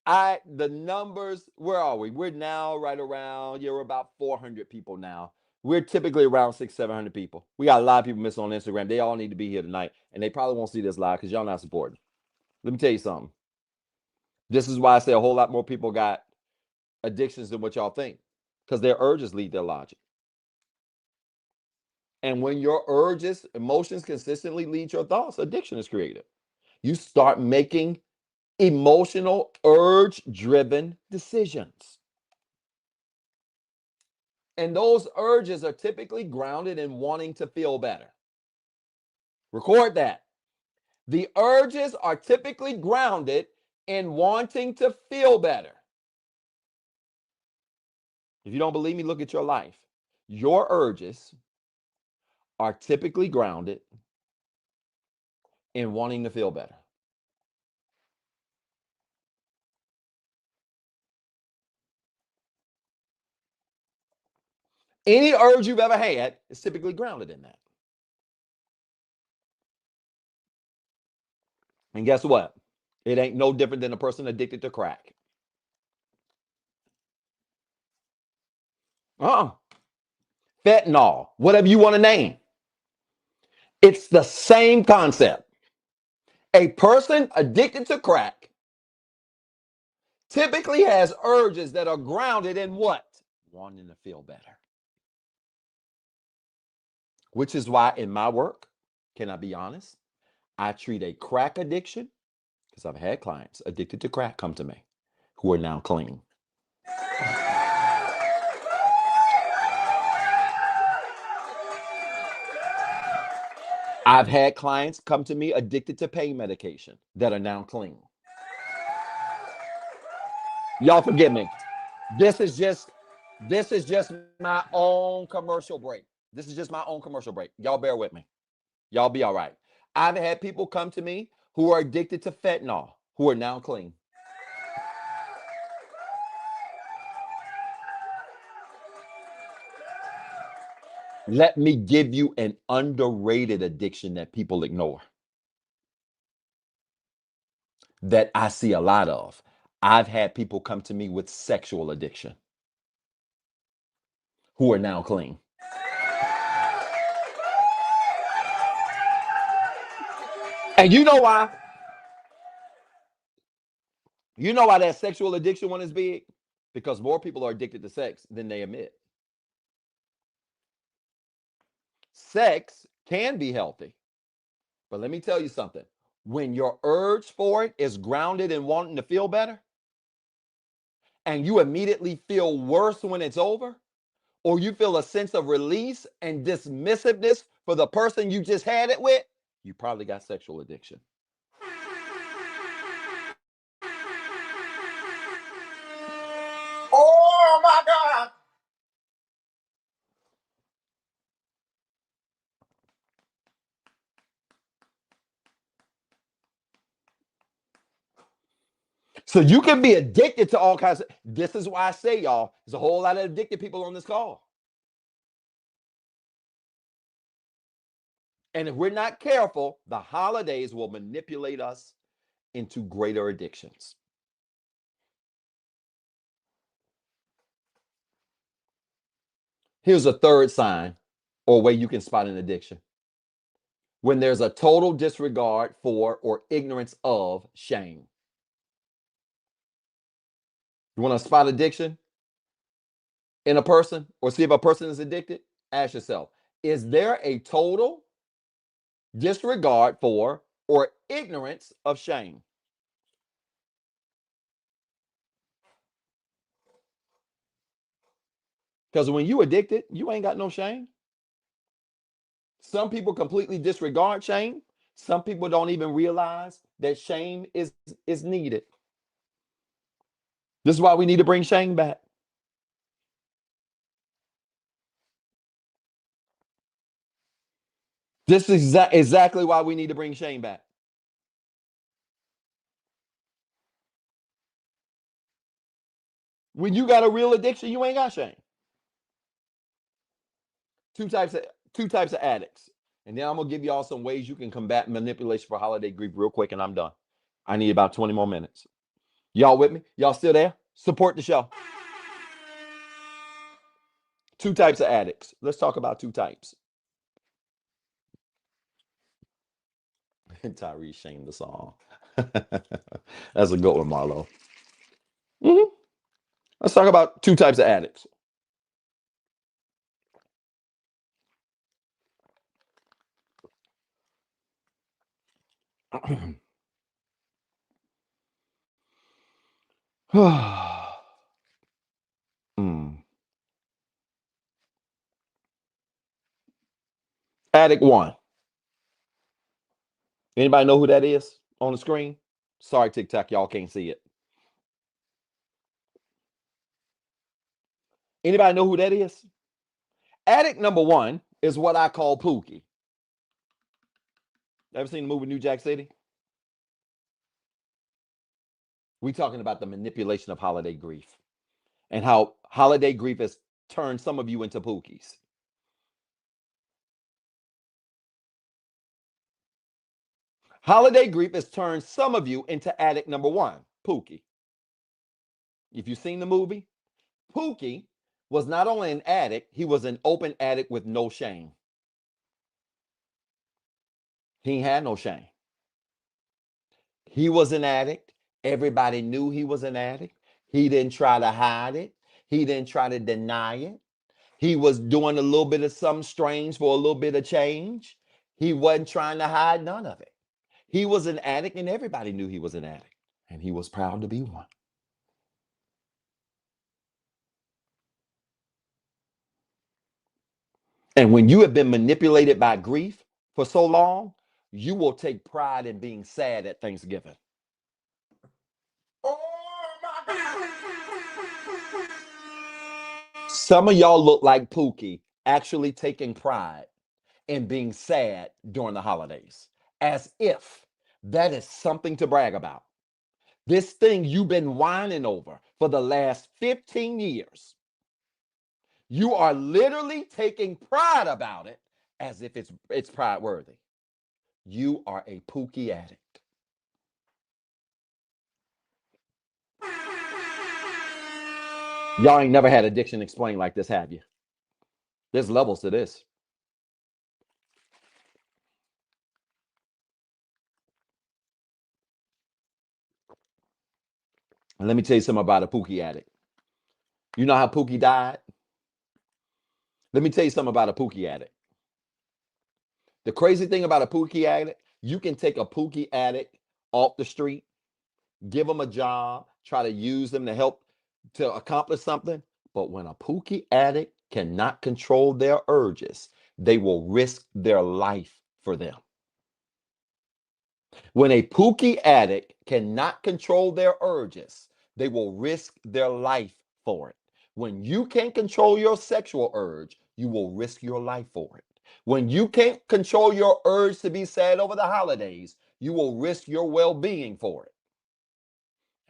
the numbers, where are we? We're now right around, we're about 400 people now. We're typically around 600-700 people. We got a lot of people missing on Instagram. They all need to be here tonight, and they probably won't see this live because y'all not supporting. Let me tell you something. This is why I say a whole lot more people got addictions than what y'all think, because their urges lead their logic. And when your emotions consistently lead your thoughts, addiction is created. You start making emotional, urge-driven decisions. And those urges are typically grounded in wanting to feel better. Record that. The urges are typically grounded in wanting to feel better. If you don't believe me, look at your life. Your urges are typically grounded in wanting to feel better. Any urge you've ever had is typically grounded in that. And guess what? It ain't no different than a person addicted to crack. Fentanyl, whatever you want to name. It's the same concept. A person addicted to crack typically has urges that are grounded in what? Wanting to feel better. Which is why in my work, can I be honest? I treat a crack addiction because I've had clients addicted to crack come to me who are now clean. I've had clients come to me addicted to pain medication that are now clean. Y'all forgive me. This is just my own commercial break. This is just my own commercial break. Y'all bear with me. Y'all be all right. I've had people come to me who are addicted to fentanyl who are now clean. Let me give you an underrated addiction that people ignore, that I see a lot of. I've had people come to me with sexual addiction who are now clean. And you know why? You know why that sexual addiction one is big? Because more people are addicted to sex than they admit. Sex can be healthy, but let me tell you something. When your urge for it is grounded in wanting to feel better, and you immediately feel worse when it's over, or you feel a sense of release and dismissiveness for the person you just had it with, you probably got sexual addiction. Oh my God. So you can be addicted to all kinds of. This is why I say, y'all, there's a whole lot of addicted people on this call. And if we're not careful, the holidays will manipulate us into greater addictions. Here's a third sign or way you can spot an addiction: when there's a total disregard for or ignorance of shame. You want to spot addiction in a person or see if a person is addicted? Ask yourself, is there a total disregard for or ignorance of shame? Because when you addicted, you ain't got no shame. Some people completely disregard shame. Some people don't even realize that shame is needed. This is why we need to bring shame back. This is exactly why we need to bring shame back. When you got a real addiction, you ain't got shame. Two types of two types of addicts. And then I'm gonna give y'all some ways you can combat manipulation for holiday grief real quick, and I'm done. I need about 20 more minutes. Y'all with me? Y'all still there? Support the show. Two types of addicts. Let's talk about two types. Tyrese shamed the song. That's a good one, Marlo. Mhm. Let's talk about two types of addicts. Mm. Addict one. Anybody know who that is on the screen? Sorry, TikTok, y'all can't see it. Anybody know who that is? Addict number one is what I call Pookie. Ever seen the movie New Jack City? We talking about the manipulation of holiday grief and how holiday grief has turned some of you into Pookies. Holiday grief has turned some of you into addict number one, Pookie. If you've seen the movie, Pookie was not only an addict, he was an open addict with no shame. He had no shame. He was an addict. Everybody knew he was an addict. He didn't try to hide it. He didn't try to deny it. He was doing a little bit of something strange for a little bit of change. He wasn't trying to hide none of it. He was an addict, and everybody knew he was an addict, and he was proud to be one. And when you have been manipulated by grief for so long, you will take pride in being sad at Thanksgiving. Some of y'all look like Pookie actually taking pride in being sad during the holidays, as if that is something to brag about. This thing you've been whining over for the last 15 years, you are literally taking pride about it as if it's pride worthy. You are a Pookie addict. Y'all ain't never had addiction explained like this, have you? There's levels to this. And let me tell you something about a Pookie addict. You know how Pookie died? Let me tell you something about a Pookie addict. The crazy thing about a Pookie addict, you can take a Pookie addict off the street, give them a job, try to use them to help to accomplish something. But when a Pookie addict cannot control their urges, they will risk their life for them. When a Pookie addict cannot control their urges, they will risk their life for it. When you can't control your sexual urge, you will risk your life for it. When you can't control your urge to be sad over the holidays, you will risk your well being for it.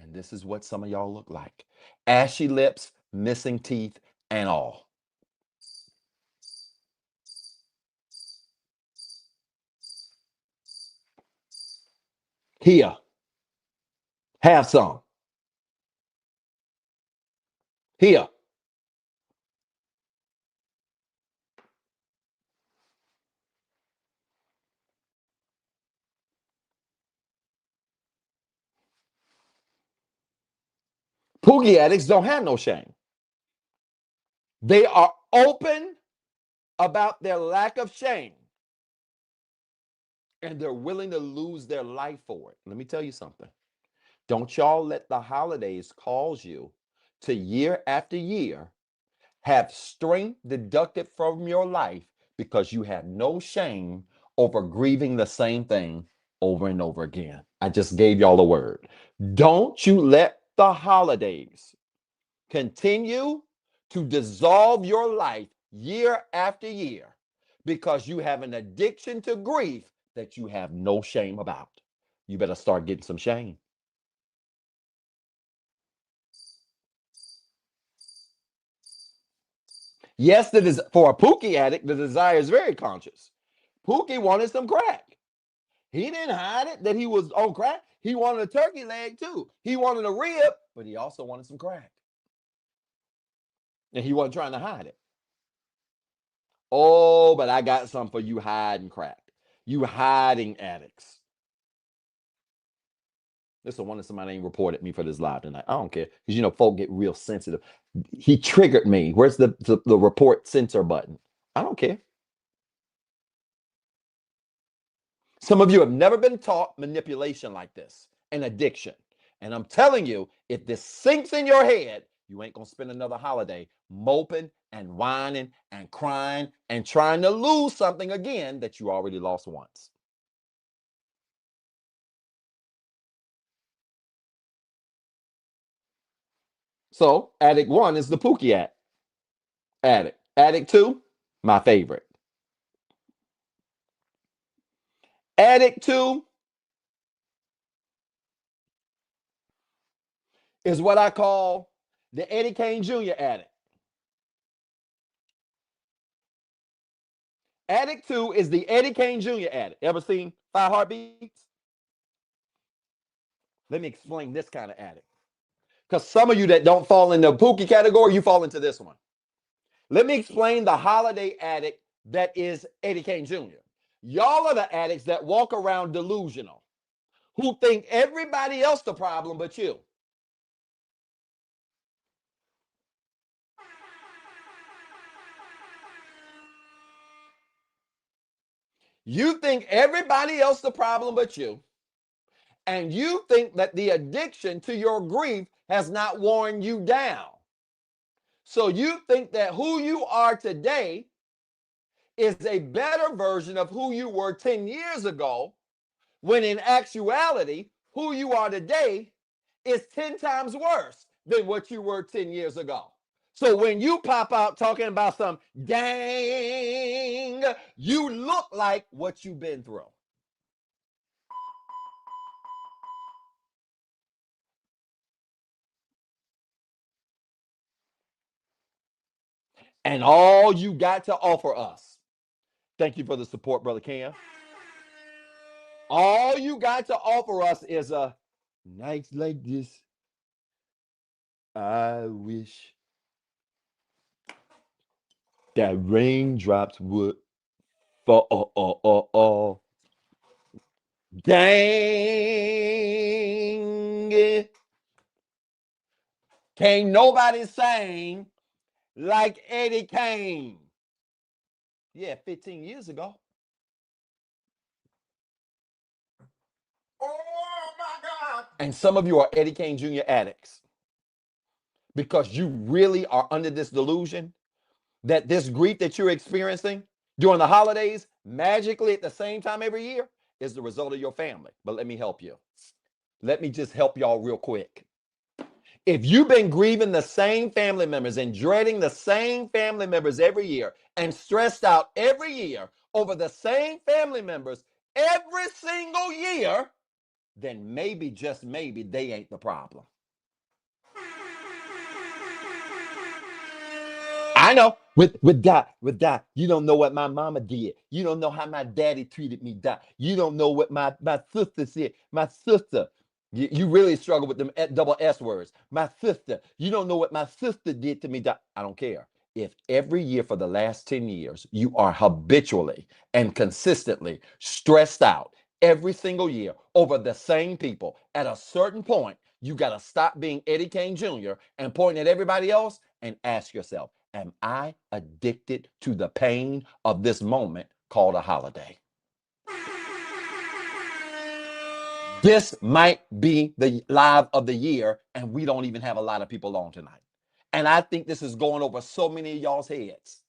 And this is what some of y'all look like: ashy lips, missing teeth, and all. Here, have some. Here. Pookie addicts don't have no shame. They are open about their lack of shame, and they're willing to lose their life for it. Let me tell you something. Don't y'all let the holidays cause you to year after year have strength deducted from your life because you have no shame over grieving the same thing over and over again. I just gave y'all a word. Don't you let the holidays continue to dissolve your life year after year because you have an addiction to grief that you have no shame about. You better start getting some shame. Yes, that is for a Pookie addict, the desire is very conscious. Pookie wanted some crack. He didn't hide it that he was on crack. He wanted a turkey leg too. He wanted a rib, but he also wanted some crack. And he wasn't trying to hide it. Oh, but I got something for you hiding crack. You hiding addicts. Listen, one of somebody ain't reported me for this live tonight. I don't care. Because you know, folk get real sensitive. He triggered me. Where's the report censor button? I don't care. Some of you have never been taught manipulation like this, an addiction. And I'm telling you, if this sinks in your head, you ain't gonna spend another holiday moping and whining and crying and trying to lose something again that you already lost once. So addict 1 is the Pookie addict. Addict 2, my favorite. Addict 2 is what I call the Eddie Kane Jr. addict. Addict 2 is the Eddie Kane Jr. addict. Ever seen Five Heartbeats? Let me explain this kind of addict. Because some of you that don't fall in the Pookie category, you fall into this one. Let me explain the holiday addict that is Eddie Kane Jr. Y'all are the addicts that walk around delusional, who think everybody else the problem but you. You think everybody else the problem but you. And you think that the addiction to your grief has not worn you down. So you think that who you are today is a better version of who you were 10 years ago, when in actuality, who you are today is 10 times worse than what you were 10 years ago. So when you pop out talking about some dang, you look like what you've been through. And all you got to offer us, thank you for the support, Brother Cam. All you got to offer us is a nights like this. I wish that raindrops would fall. Dang. Can't nobody sing like Eddie Kane. Yeah, 15 years ago. Oh my God. And some of you are Eddie Kane Jr. addicts because you really are under this delusion that this grief that you're experiencing during the holidays, magically at the same time every year, is the result of your family. But let me help you. Let me just help y'all real quick. If you've been grieving the same family members and dreading the same family members every year and stressed out every year over the same family members every single year, then maybe, just maybe, they ain't the problem. I know. With that, you don't know what my mama did. You don't know how my daddy treated me. That you don't know what my sister said. My sister, you really struggle with them double S words. My sister, you don't know what my sister did to me. That I don't care. If every year for the last 10 years you are habitually and consistently stressed out every single year over the same people, at a certain point, you got to stop being Eddie Kane Jr. and pointing at everybody else and ask yourself, am I addicted to the pain of this moment called a holiday? This might be the live of the year, and we don't even have a lot of people on tonight. And I think this is going over so many of y'all's heads.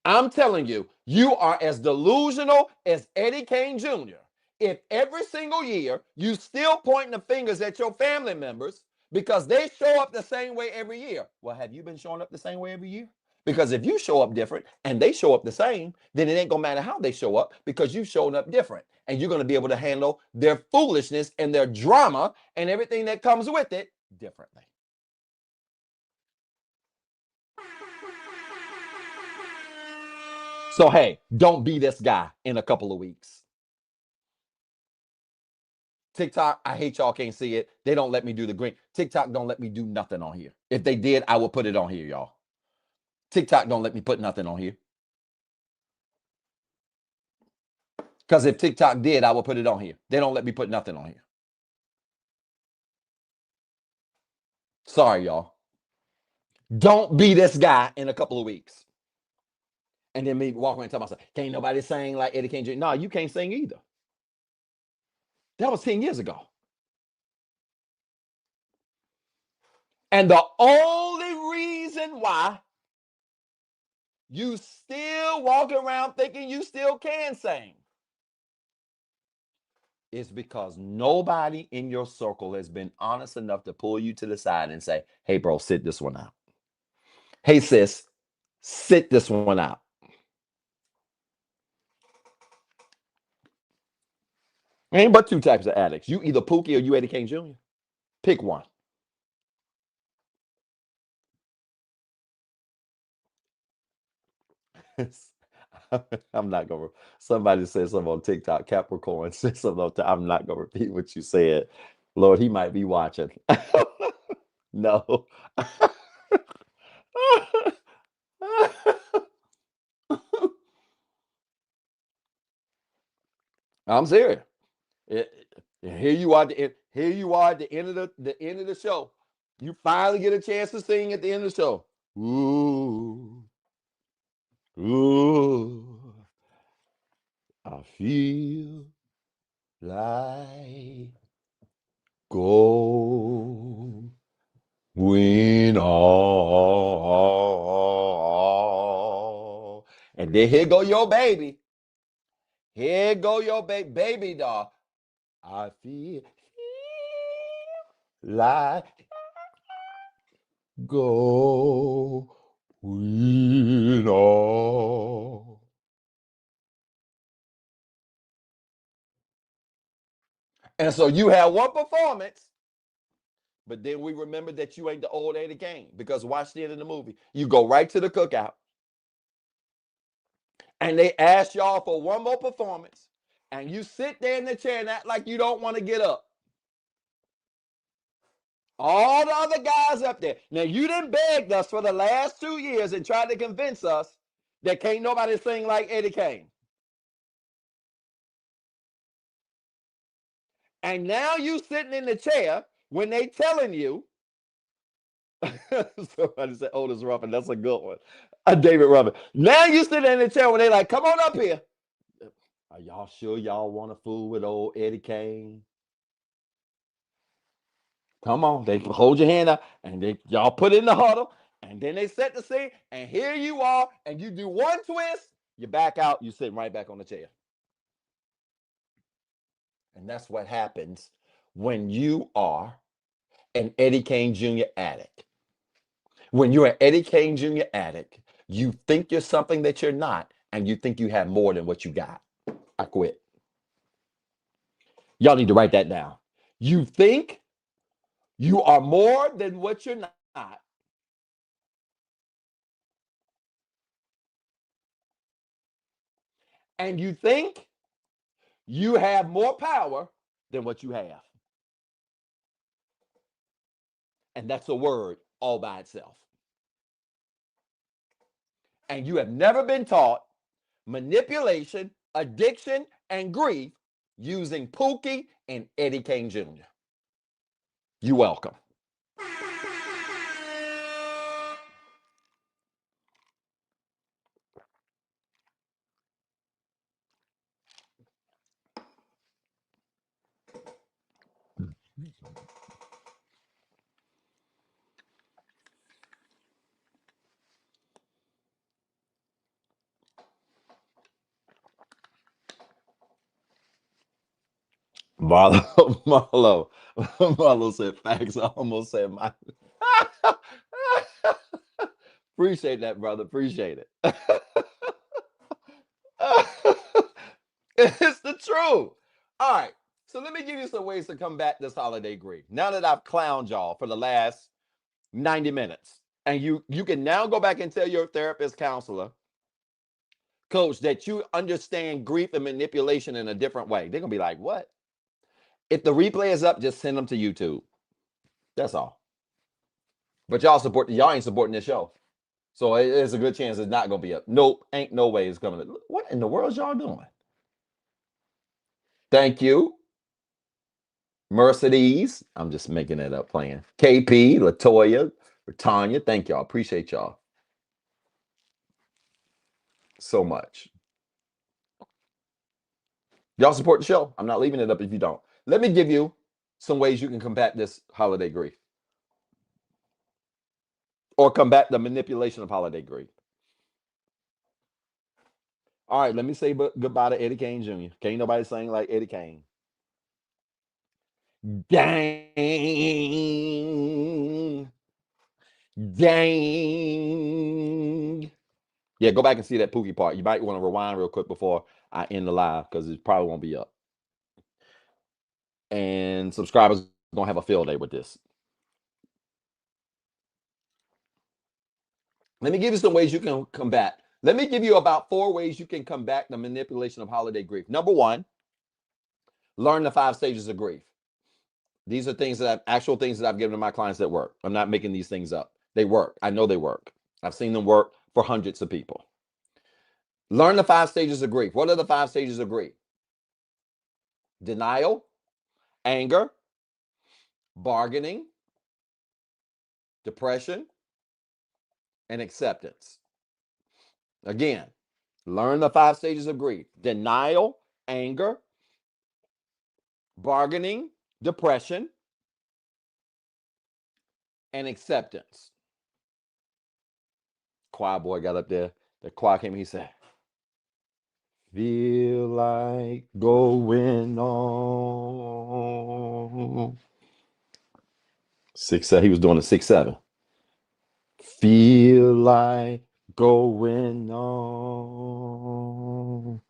I'm telling you, you are as delusional as Eddie Kane Jr. If every single year you still pointing the fingers at your family members because they show up the same way every year. Well, have you been showing up the same way every year? Because if you show up different and they show up the same, then it ain't gonna matter how they show up because you've shown up different. And you're gonna be able to handle their foolishness and their drama and everything that comes with it differently. So, hey, don't be this guy in a couple of weeks. TikTok, I hate y'all can't see it. They don't let me do the green. TikTok don't let me do nothing on here. If they did, I would put it on here, y'all. TikTok don't let me put nothing on here. Because if TikTok did, I would put it on here. They don't let me put nothing on here. Sorry, y'all. Don't be this guy in a couple of weeks. And then me walk around and tell myself, can't nobody sing like Eddie King Jr. No, you can't sing either. That was 10 years ago. And the only reason why you still walk around thinking you still can sing It's because nobody in your circle has been honest enough to pull you to the side and say, hey, bro, sit this one out. Hey, sis, sit this one out. Ain't but two types of addicts. You either Pookie or you Eddie Kane Jr. Pick one. I'm not gonna. Somebody said something on TikTok. Capricorn said something on. I'm not gonna repeat what you said. Lord, he might be watching. No. I'm serious. Here you are. Here you are at the end of the end of the show. You finally get a chance to sing at the end of the show. Ooh, ooh, I feel like going on. And then here go your baby. Here go your baby doll. I feel like going on. And so you have one performance, but then we remember that you ain't the old Eddie Kane because watch the end of the movie. You go right to the cookout, and they ask y'all for one more performance, and you sit there in the chair and act like you don't want to get up. All the other guys up there. Now, you done begged us for the last 2 years and tried to convince us that can't nobody sing like Eddie Kane. And now you sitting in the chair when they telling you. Somebody said Otis Ruffin. That's a good one. David Ruffin. Now you sitting in the chair when they like, come on up here. Are y'all sure y'all want to fool with old Eddie Kane? Come on. They hold your hand up and y'all put it in the huddle. And then they set the scene. And here you are. And you do one twist. You back out. You sitting right back on the chair. And that's what happens when you are an Eddie Kane Jr. addict. When you're an Eddie Kane Jr. addict, you think you're something that you're not, and you think you have more than what you got. I quit. Y'all need to write that down. You think you are more than what you're not, and you think you have more power than what you have. And that's a word all by itself. And you have never been taught manipulation, addiction, and grief using Pookie and Eddie Kane Jr. You're welcome. Marlo said facts. I almost said my. Appreciate that, brother. Appreciate it. It's the truth. All right. So let me give you some ways to combat this holiday grief. Now that I've clowned y'all for the last 90 minutes, and you can now go back and tell your therapist, counselor, coach that you understand grief and manipulation in a different way. They're gonna be like, what? If the replay is up, just send them to YouTube. That's all. But y'all ain't supporting this show. So it's a good chance it's not gonna be up. Nope, ain't no way it's coming. What in the world is y'all doing? Thank you. Mercedes. I'm just making it up playing. KP, Latoya, Tanya. Thank y'all. Appreciate y'all so much. Y'all support the show. I'm not leaving it up if you don't. Let me give you some ways you can combat this holiday grief or combat the manipulation of holiday grief. All right, let me say goodbye to Eddie Kane Jr. Can't nobody sing like Eddie Kane. Dang. Dang. Yeah, go back and see that Pookie part. You might want to rewind real quick before I end the live because it probably won't be up. And subscribers gonna have a field day with this. Let me give you some ways you can combat. Let me give you about 4 ways you can combat the manipulation of holiday grief. Number 1, learn the 5 stages of grief. These are things that actual things that I've given to my clients that work. I'm not making these things up. They work. I know they work. I've seen them work for hundreds of people. Learn the 5 stages of grief. What are the 5 stages of grief? Denial, anger, bargaining, depression, and acceptance. Again, learn the 5 stages of grief: denial, anger, bargaining, depression, and acceptance. Choir boy got up there. The choir came. He said, "Feel like going on." 6 7. He was doing a 6 7. Feel like going on.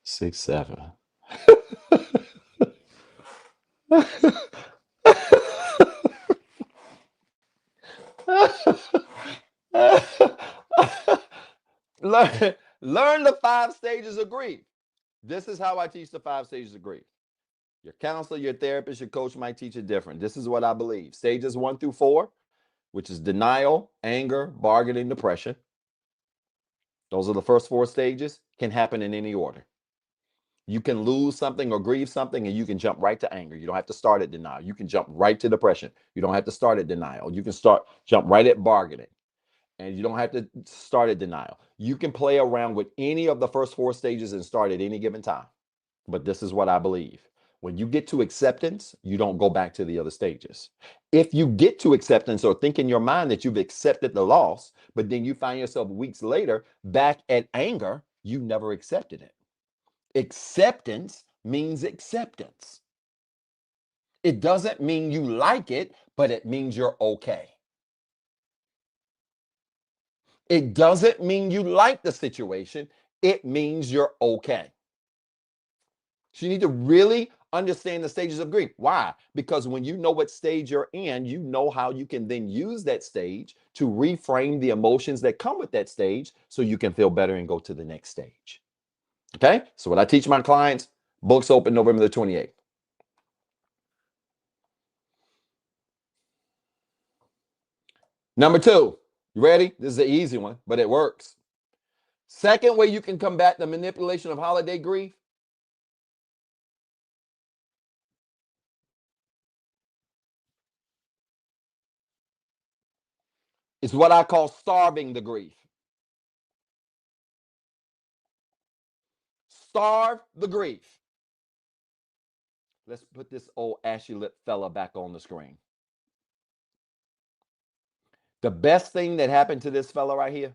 6 7. learn the 5 stages of grief. This is how I teach the 5 stages of grief. Your counselor, your therapist, your coach might teach it different. This is what I believe. Stages 1 through 4, which is denial, anger, bargaining, depression. Those are the first 4 stages, can happen in any order. You can lose something or grieve something and you can jump right to anger. You don't have to start at denial. You can jump right to depression. You don't have to start at denial. You can jump right at bargaining. And you don't have to start at denial. You can play around with any of the first 4 stages and start at any given time. But this is what I believe. When you get to acceptance, you don't go back to the other stages. If you get to acceptance or think in your mind that you've accepted the loss, but then you find yourself weeks later back at anger, you never accepted it. Acceptance means acceptance. It doesn't mean you like it, but it means you're okay. It doesn't mean you like the situation. It means you're okay. So you need to really understand the stages of grief. Why? Because when you know what stage you're in, you know how you can then use that stage to reframe the emotions that come with that stage so you can feel better and go to the next stage. Okay? So what I teach my clients, books open November the 28th. Number 2, you ready? This is an easy one, but it works. Second way you can combat the manipulation of holiday grief is what I call starving the grief. Starve the grief. Let's put this old ashy lip fella back on the screen. The best thing that happened to this fella right here,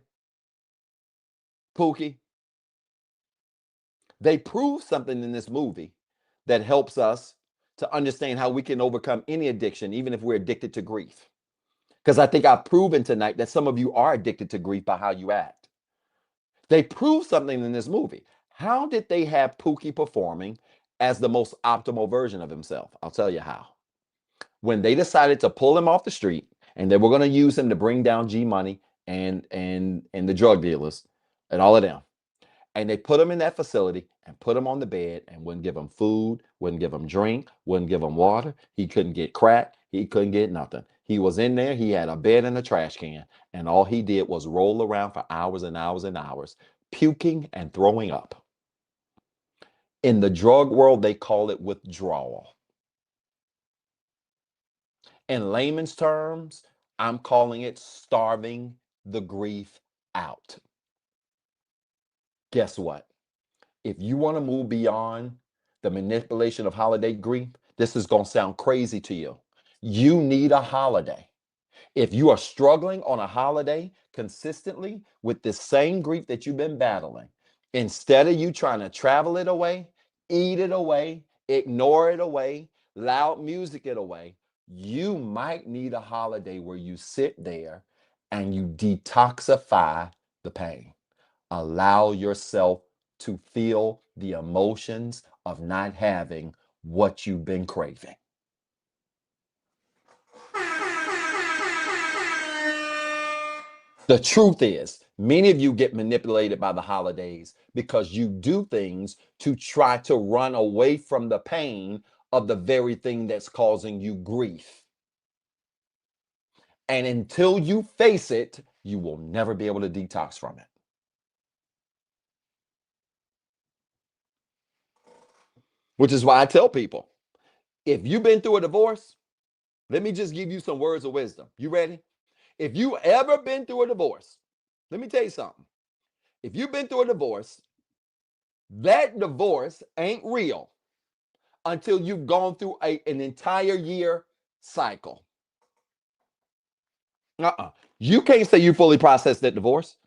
Pookie, they proved something in this movie that helps us to understand how we can overcome any addiction, even if we're addicted to grief. Because I think I've proven tonight that some of you are addicted to grief by how you act. They proved something in this movie. How did they have Pookie performing as the most optimal version of himself? I'll tell you how. When they decided to pull him off the street and they were going to use him to bring down G Money and the drug dealers and all of them, and they put him in that facility and put him on the bed and wouldn't give him food, wouldn't give him drink, wouldn't give him water. He couldn't get crack. He couldn't get nothing. He was in there. He had a bed and a trash can, and all he did was roll around for hours and hours and hours, puking and throwing up. In the drug world, they call it withdrawal. In layman's terms, I'm calling it starving the grief out. Guess what? If you want to move beyond the manipulation of holiday grief, this is going to sound crazy to you. You need a holiday. If you are struggling on a holiday consistently with the same grief that you've been battling, instead of you trying to travel it away, eat it away, ignore it away, loud music it away. You might need a holiday where you sit there and you detoxify the pain. Allow yourself to feel the emotions of not having what you've been craving. The truth is, many of you get manipulated by the holidays because you do things to try to run away from the pain of the very thing that's causing you grief. And until you face it, you will never be able to detox from it. Which is why I tell people, if you've been through a divorce, let me just give you some words of wisdom. You ready? If you ever been through a divorce, let me tell you something. If you've been through a divorce, that divorce ain't real until you've gone through an entire year cycle. You can't say you fully processed that divorce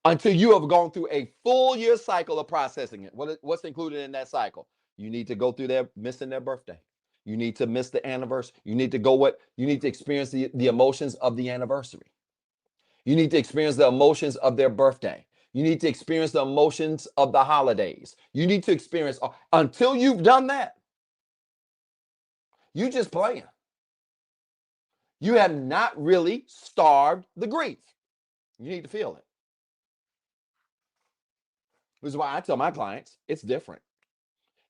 until you have gone through a full year cycle of processing it. What's included in that cycle? You need to go through their missing their birthday. You need to miss the anniversary. You need to you need to experience the emotions of the anniversary. You need to experience the emotions of their birthday. You need to experience the emotions of the holidays. You need to experience until you've done that. You just playing. You have not really starved the grief. You need to feel it. Which is why I tell my clients it's different.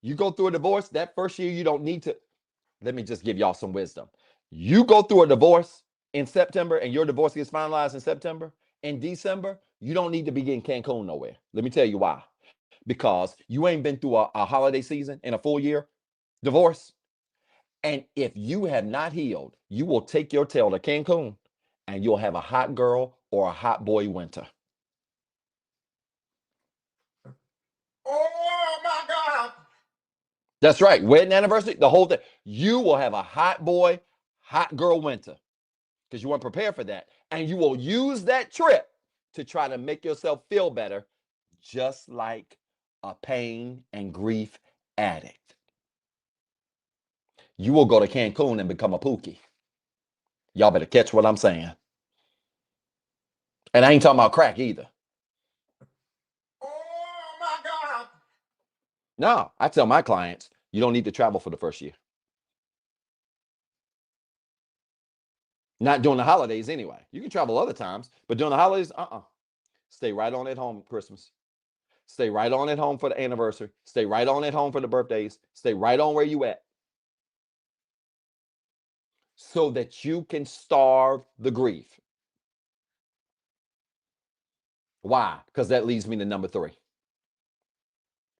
You go through a divorce, that first year, you don't need to. Let me just give y'all some wisdom. You go through a divorce in September and your divorce gets finalized in September. In December, you don't need to be in Cancun nowhere. Let me tell you why. Because you ain't been through a holiday season in a full year divorce. And if you have not healed, you will take your tail to Cancun and you'll have a hot girl or a hot boy winter. Oh my God. That's right. Wedding anniversary, the whole thing. You will have a hot boy, hot girl winter because you weren't prepared for that. And you will use that trip to try to make yourself feel better, just like a pain and grief addict. You will go to Cancun and become a pookie. Y'all better catch what I'm saying. And I ain't talking about crack either. Oh my God. No, I tell my clients, you don't need to travel for the first year. Not during the holidays anyway. You can travel other times, but during the holidays, stay right on at home Christmas. Stay right on at home for the anniversary. Stay right on at home for the birthdays. Stay right on where you at. So that you can starve the grief. Why? Because that leads me to number 3.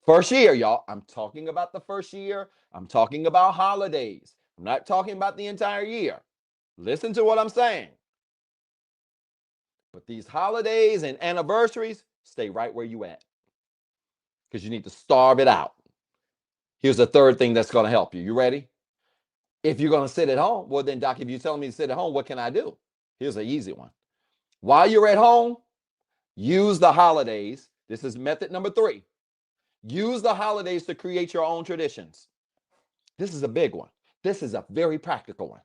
First year, y'all. I'm talking about the first year. I'm talking about holidays. I'm not talking about the entire year. Listen to what I'm saying. But these holidays and anniversaries, stay right where you at. Because you need to starve it out. Here's the third thing that's going to help you. You ready? If you're going to sit at home, well, then, Doc, if you're telling me to sit at home, what can I do? Here's an easy one. While you're at home, use the holidays. This is method number 3. Use the holidays to create your own traditions. This is a big one. This is a very practical one.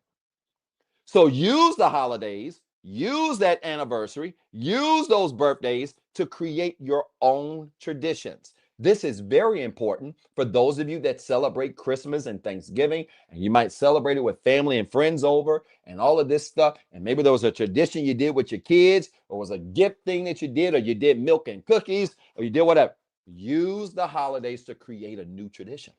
So use the holidays, use that anniversary, use those birthdays to create your own traditions. This is very important for those of you that celebrate Christmas and Thanksgiving, and you might celebrate it with family and friends over and all of this stuff. And maybe there was a tradition you did with your kids, or was a gift thing that you did, or you did milk and cookies, or you did whatever. Use the holidays to create a new tradition.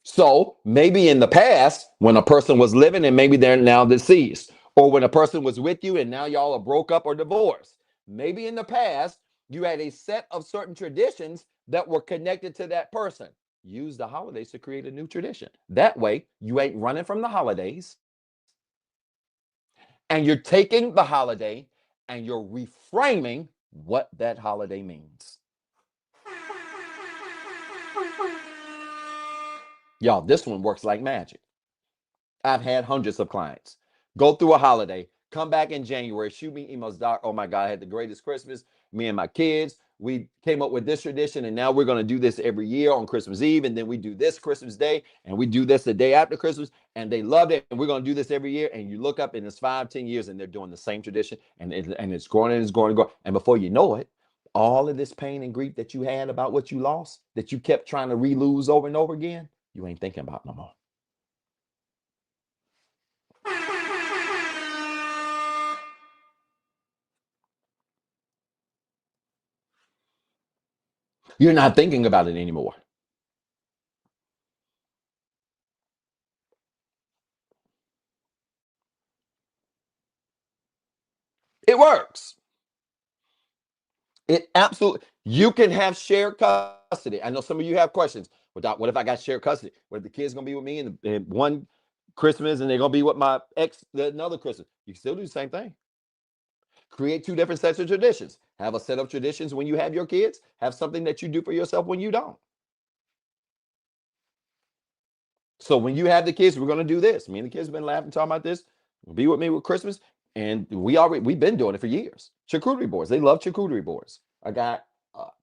So maybe in the past, when a person was living and maybe they're now deceased, or when a person was with you and now y'all are broke up or divorced, maybe in the past, you had a set of certain traditions that were connected to that person. Use the holidays to create a new tradition. That way, you ain't running from the holidays, and you're taking the holiday and you're reframing what that holiday means. Y'all, this one works like magic. I've had hundreds of clients go through a holiday, come back in January, shoot me emails, Doc. Oh my God, I had the greatest Christmas. Me and my kids, we came up with this tradition, and now we're going to do this every year on Christmas Eve, and then we do this Christmas Day, and we do this the day after Christmas, and they loved it, and we're going to do this every year. And you look up, and it's 5, 10 years, and they're doing the same tradition, and it's growing and it's growing and growing. And before you know it, all of this pain and grief that you had about what you lost, that you kept trying to re-lose over and over again, you ain't thinking about no more. You're not thinking about it anymore. It works. It absolutely, you can have shared custody. I know some of you have questions. What if I got shared custody? What if the kids gonna be with me and one Christmas and they're gonna be with my ex another Christmas? You can still do the same thing. Create 2 different sets of traditions. Have a set of traditions when you have your kids. Have something that you do for yourself when you don't. So when you have the kids, we're gonna do this. Me and the kids have been laughing, talking about this. Be with me with Christmas, and we've been doing it for years. Charcuterie boards. They love charcuterie boards. I got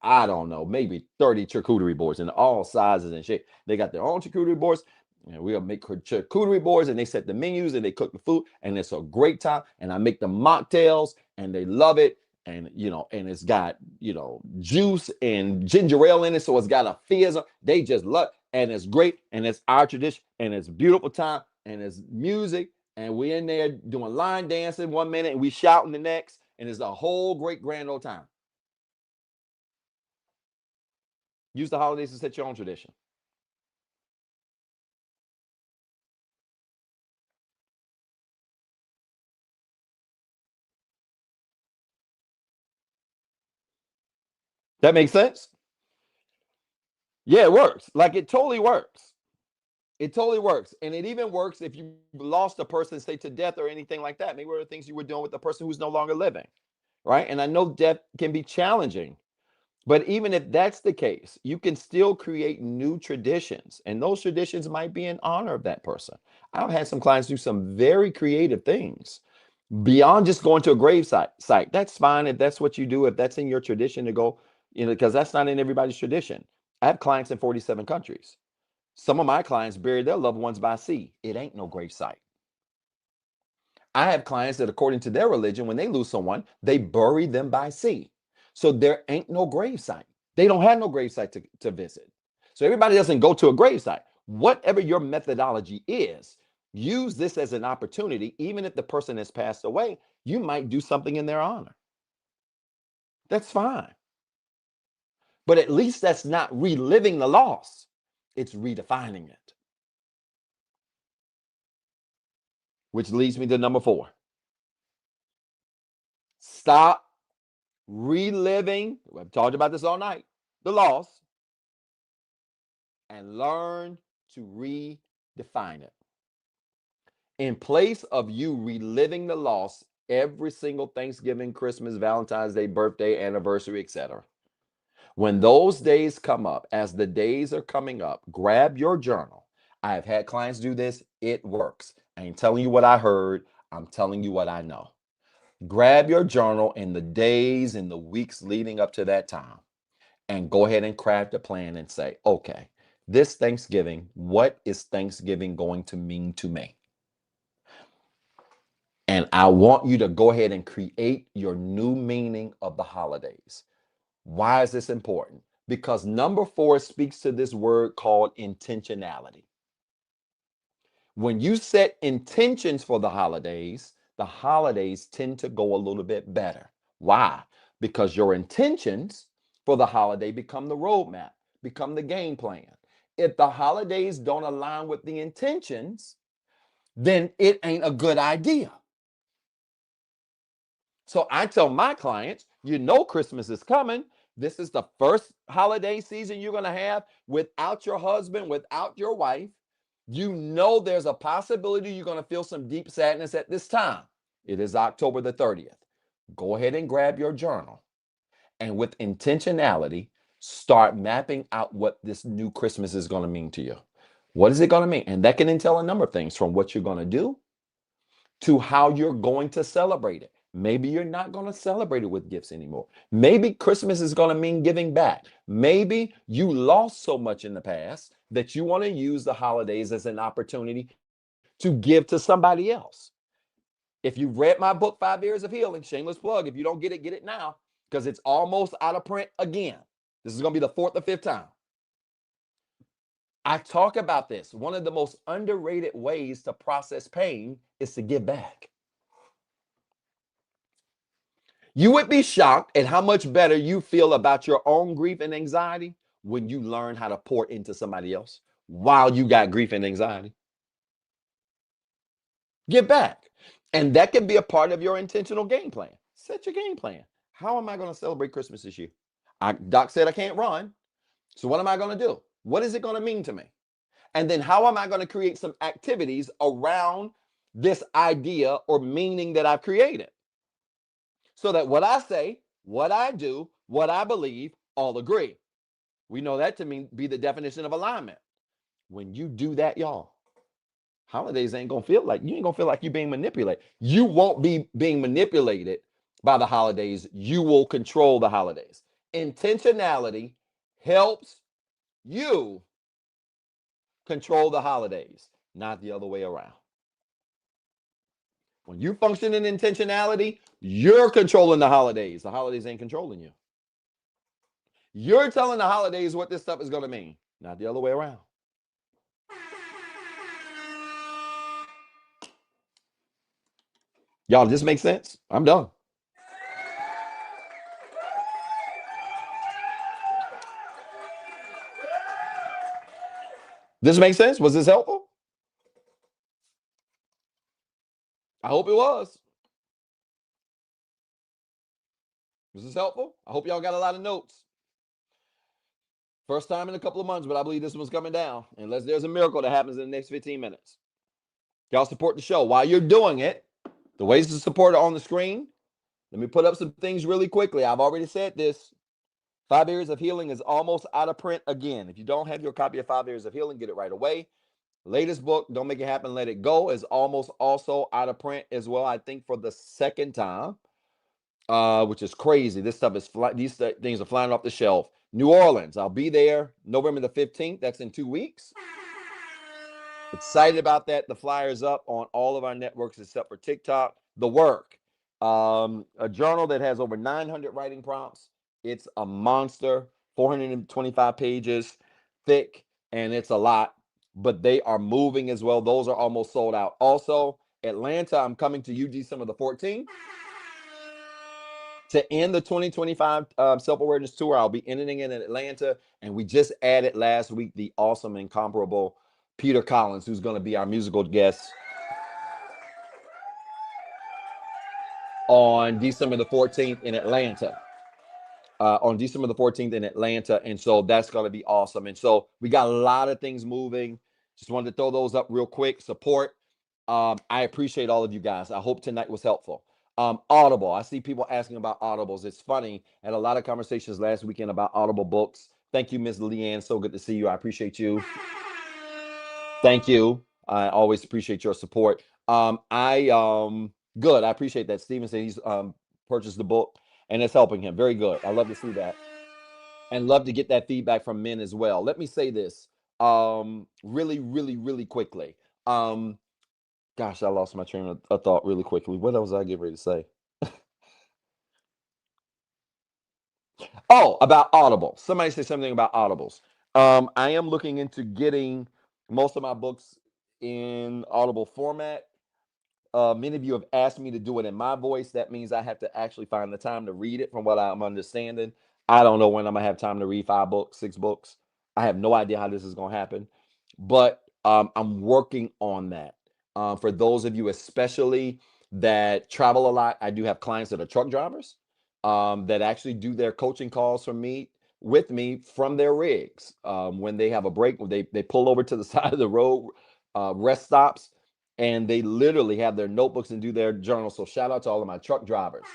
I don't know, maybe 30 charcuterie boards in all sizes and shape. They got their own charcuterie boards. And we'll make charcuterie boards, and they set the menus and they cook the food, and it's a great time. And I make the mocktails, and they love it. And and it's got juice and ginger ale in it, so it's got a fizz. They just love it. And it's great, and it's our tradition, and it's a beautiful time, and it's music, and we in there doing line dancing 1 minute, and we shouting the next, and it's a whole great grand old time. Use the holidays to set your own tradition. That makes sense? Yeah, it works. Like, it totally works. It totally works. And it even works if you lost a person, say, to death or anything like that. Maybe one of the things you were doing with the person who's no longer living, right? And I know death can be challenging, but even if that's the case, you can still create new traditions. And those traditions might be in honor of that person. I've had some clients do some very creative things beyond just going to a grave site. That's fine if that's what you do, if that's in your tradition to go, because that's not in everybody's tradition. I have clients in 47 countries. Some of my clients bury their loved ones by sea. It ain't no grave site. I have clients that, according to their religion, when they lose someone, they bury them by sea. So there ain't no grave site. They don't have no grave site to visit. So everybody doesn't go to a grave site. Whatever your methodology is, use this as an opportunity. Even if the person has passed away, you might do something in their honor. That's fine. But at least that's not reliving the loss. It's redefining it. Which leads me to number 4. Stop reliving. I've talked about this all night. The loss, and learn to redefine it. In place of you reliving the loss every single Thanksgiving, Christmas, Valentine's Day, birthday, anniversary, etc. When those days come up, as the days are coming up, grab your journal. I have had clients do this. It works. I ain't telling you what I heard. I'm telling you what I know. Grab your journal in the days and the weeks leading up to that time, and go ahead and craft a plan and say, okay, this Thanksgiving, what is Thanksgiving going to mean to me? And I want you to go ahead and create your new meaning of the holidays. Why is this important? Because number 4 speaks to this word called intentionality. When you set intentions for the holidays tend to go a little bit better. Why? Because your intentions for the holiday become the roadmap, become the game plan. If the holidays don't align with the intentions, then it ain't a good idea. So I tell my clients, Christmas is coming. This is the first holiday season you're going to have without your husband, without your wife. There's a possibility you're going to feel some deep sadness at this time. It is October the 30th. Go ahead and grab your journal, and with intentionality, start mapping out what this new Christmas is going to mean to you. What is it going to mean? And that can entail a number of things, from what you're going to do to how you're going to celebrate it. Maybe you're not going to celebrate it with gifts anymore. Maybe Christmas is going to mean giving back. Maybe you lost so much in the past that you want to use the holidays as an opportunity to give to somebody else. If you've read my book, 5 Years of Healing, shameless plug. If you don't get it now, because it's almost out of print again. This is going to be the fourth or fifth time. I talk about this. One of the most underrated ways to process pain is to give back. You would be shocked at how much better you feel about your own grief and anxiety when you learn how to pour into somebody else while you got grief and anxiety. Give back. And that can be a part of your intentional game plan. Set your game plan. How am I going to celebrate Christmas this year? Doc said I can't run. So what am I going to do? What is it going to mean to me? And then how am I going to create some activities around this idea or meaning that I've created? So that what I say, what I do, what I believe, all agree. We know that to be the definition of alignment. When you do that, y'all, holidays ain't gonna feel like you're being manipulated. You won't be being manipulated by the holidays. You will control the holidays. Intentionality helps you control the holidays, not the other way around. When you function in intentionality, you're controlling the holidays. The holidays ain't controlling you. You're telling the holidays what this stuff is going to mean, not the other way around. Y'all, does this make sense? I'm done. This makes sense? Was this helpful? I hope it was. Was this helpful? I hope y'all got a lot of notes. First time in a couple of months, but I believe this one's coming down unless there's a miracle that happens in the next 15 minutes. Y'all support the show. While you're doing it, the ways to support it on the screen. Let me put up some things really quickly. I've already said this. 5 Years of Healing is almost out of print again. If you don't have your copy of 5 Years of Healing, get it right away. Latest book, Don't Make It Happen, Let It Go, is almost also out of print as well, I think for the second time, which is crazy. This stuff is these things are flying off the shelf. New Orleans, I'll be there November the 15th. That's in 2 weeks. Excited about that. The flyer's up on all of our networks except for TikTok. The Work, a journal that has over 900 writing prompts. It's a monster, 425 pages thick, and it's a lot, but they are moving as well. Those are almost sold out. Also, Atlanta, I'm coming to you December the 14th. To end the 2025 self-awareness tour, I'll be ending it in Atlanta, and we just added last week the awesome, incomparable Peter Collins, who's going to be our musical guest on December the 14th in Atlanta. And so that's going to be awesome. And so we got a lot of things moving. Just wanted to throw those up real quick. Support. I appreciate all of you guys. I hope tonight was helpful. Audible. I see people asking about Audibles. It's funny. I had a lot of conversations last weekend about Audible books. Thank you, Ms. Leanne. So good to see you. I appreciate you. Thank you. I always appreciate your support. Good. I appreciate that. Steven said he's purchased the book and it's helping him. Very good. I love to see that. And love to get that feedback from men as well. Let me say this really, really, really quickly. Gosh, I lost my train of thought really quickly. What else was I getting ready to say? Oh, about Audible. Somebody say something about Audibles. I am looking into getting most of my books in Audible format. Many of you have asked me to do it in my voice. That means I have to actually find the time to read it from what I'm understanding. I don't know when I'm going to have time to read 5 books, 6 books. I have no idea how this is going to happen. But I'm working on that. For those of you especially that travel a lot, I do have clients that are truck drivers that actually do their coaching calls with me from their rigs. When they have a break, they pull over to the side of the road, rest stops, and they literally have their notebooks and do their journals. So shout out to all of my truck drivers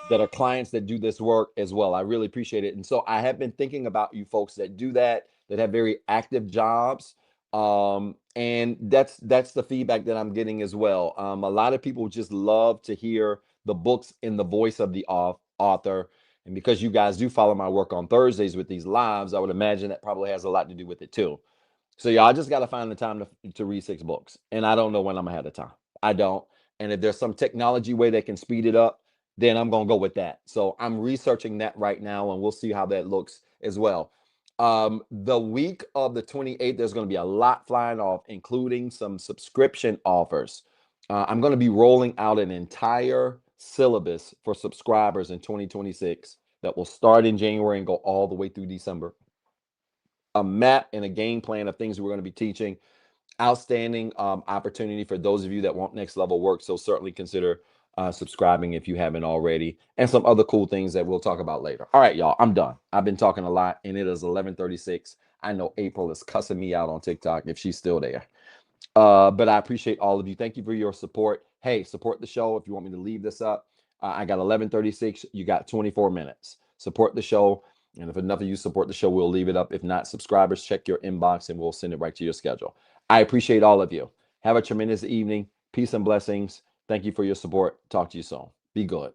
that are clients that do this work as well. I really appreciate it. And so I have been thinking about you folks that do that have very active jobs. And that's the feedback that I'm getting as well. A lot of people just love to hear the books in the voice of the author. And because you guys do follow my work on Thursdays with these lives, I would imagine that probably has a lot to do with it too. So y'all, I just got to find the time to read 6 books, and I don't know when I'm gonna have the time. I don't. And if there's some technology way that can speed it up, then I'm gonna go with that. So I'm researching that right now, and we'll see how that looks as well. The week of the 28th, there's going to be a lot flying off, including some subscription offers. I'm going to be rolling out an entire syllabus for subscribers in 2026 that will start in January and go all the way through December. A map and a game plan of things we're going to be teaching. Outstanding opportunity for those of you that want next level work. So certainly consider subscribing if you haven't already, and some other cool things that we'll talk about later. All right, y'all, I'm done. I've been talking a lot, and it is 11:36. I know April is cussing me out on TikTok if she's still there. But I appreciate all of you. Thank you for your support. Hey, support the show. If you want me to leave this up, I got 11:36. You got 24 minutes. Support the show. And if enough of you support the show, we'll leave it up. If not, subscribers, check your inbox and we'll send it right to your schedule. I appreciate all of you. Have a tremendous evening. Peace and blessings. Thank you for your support. Talk to you soon. Be good.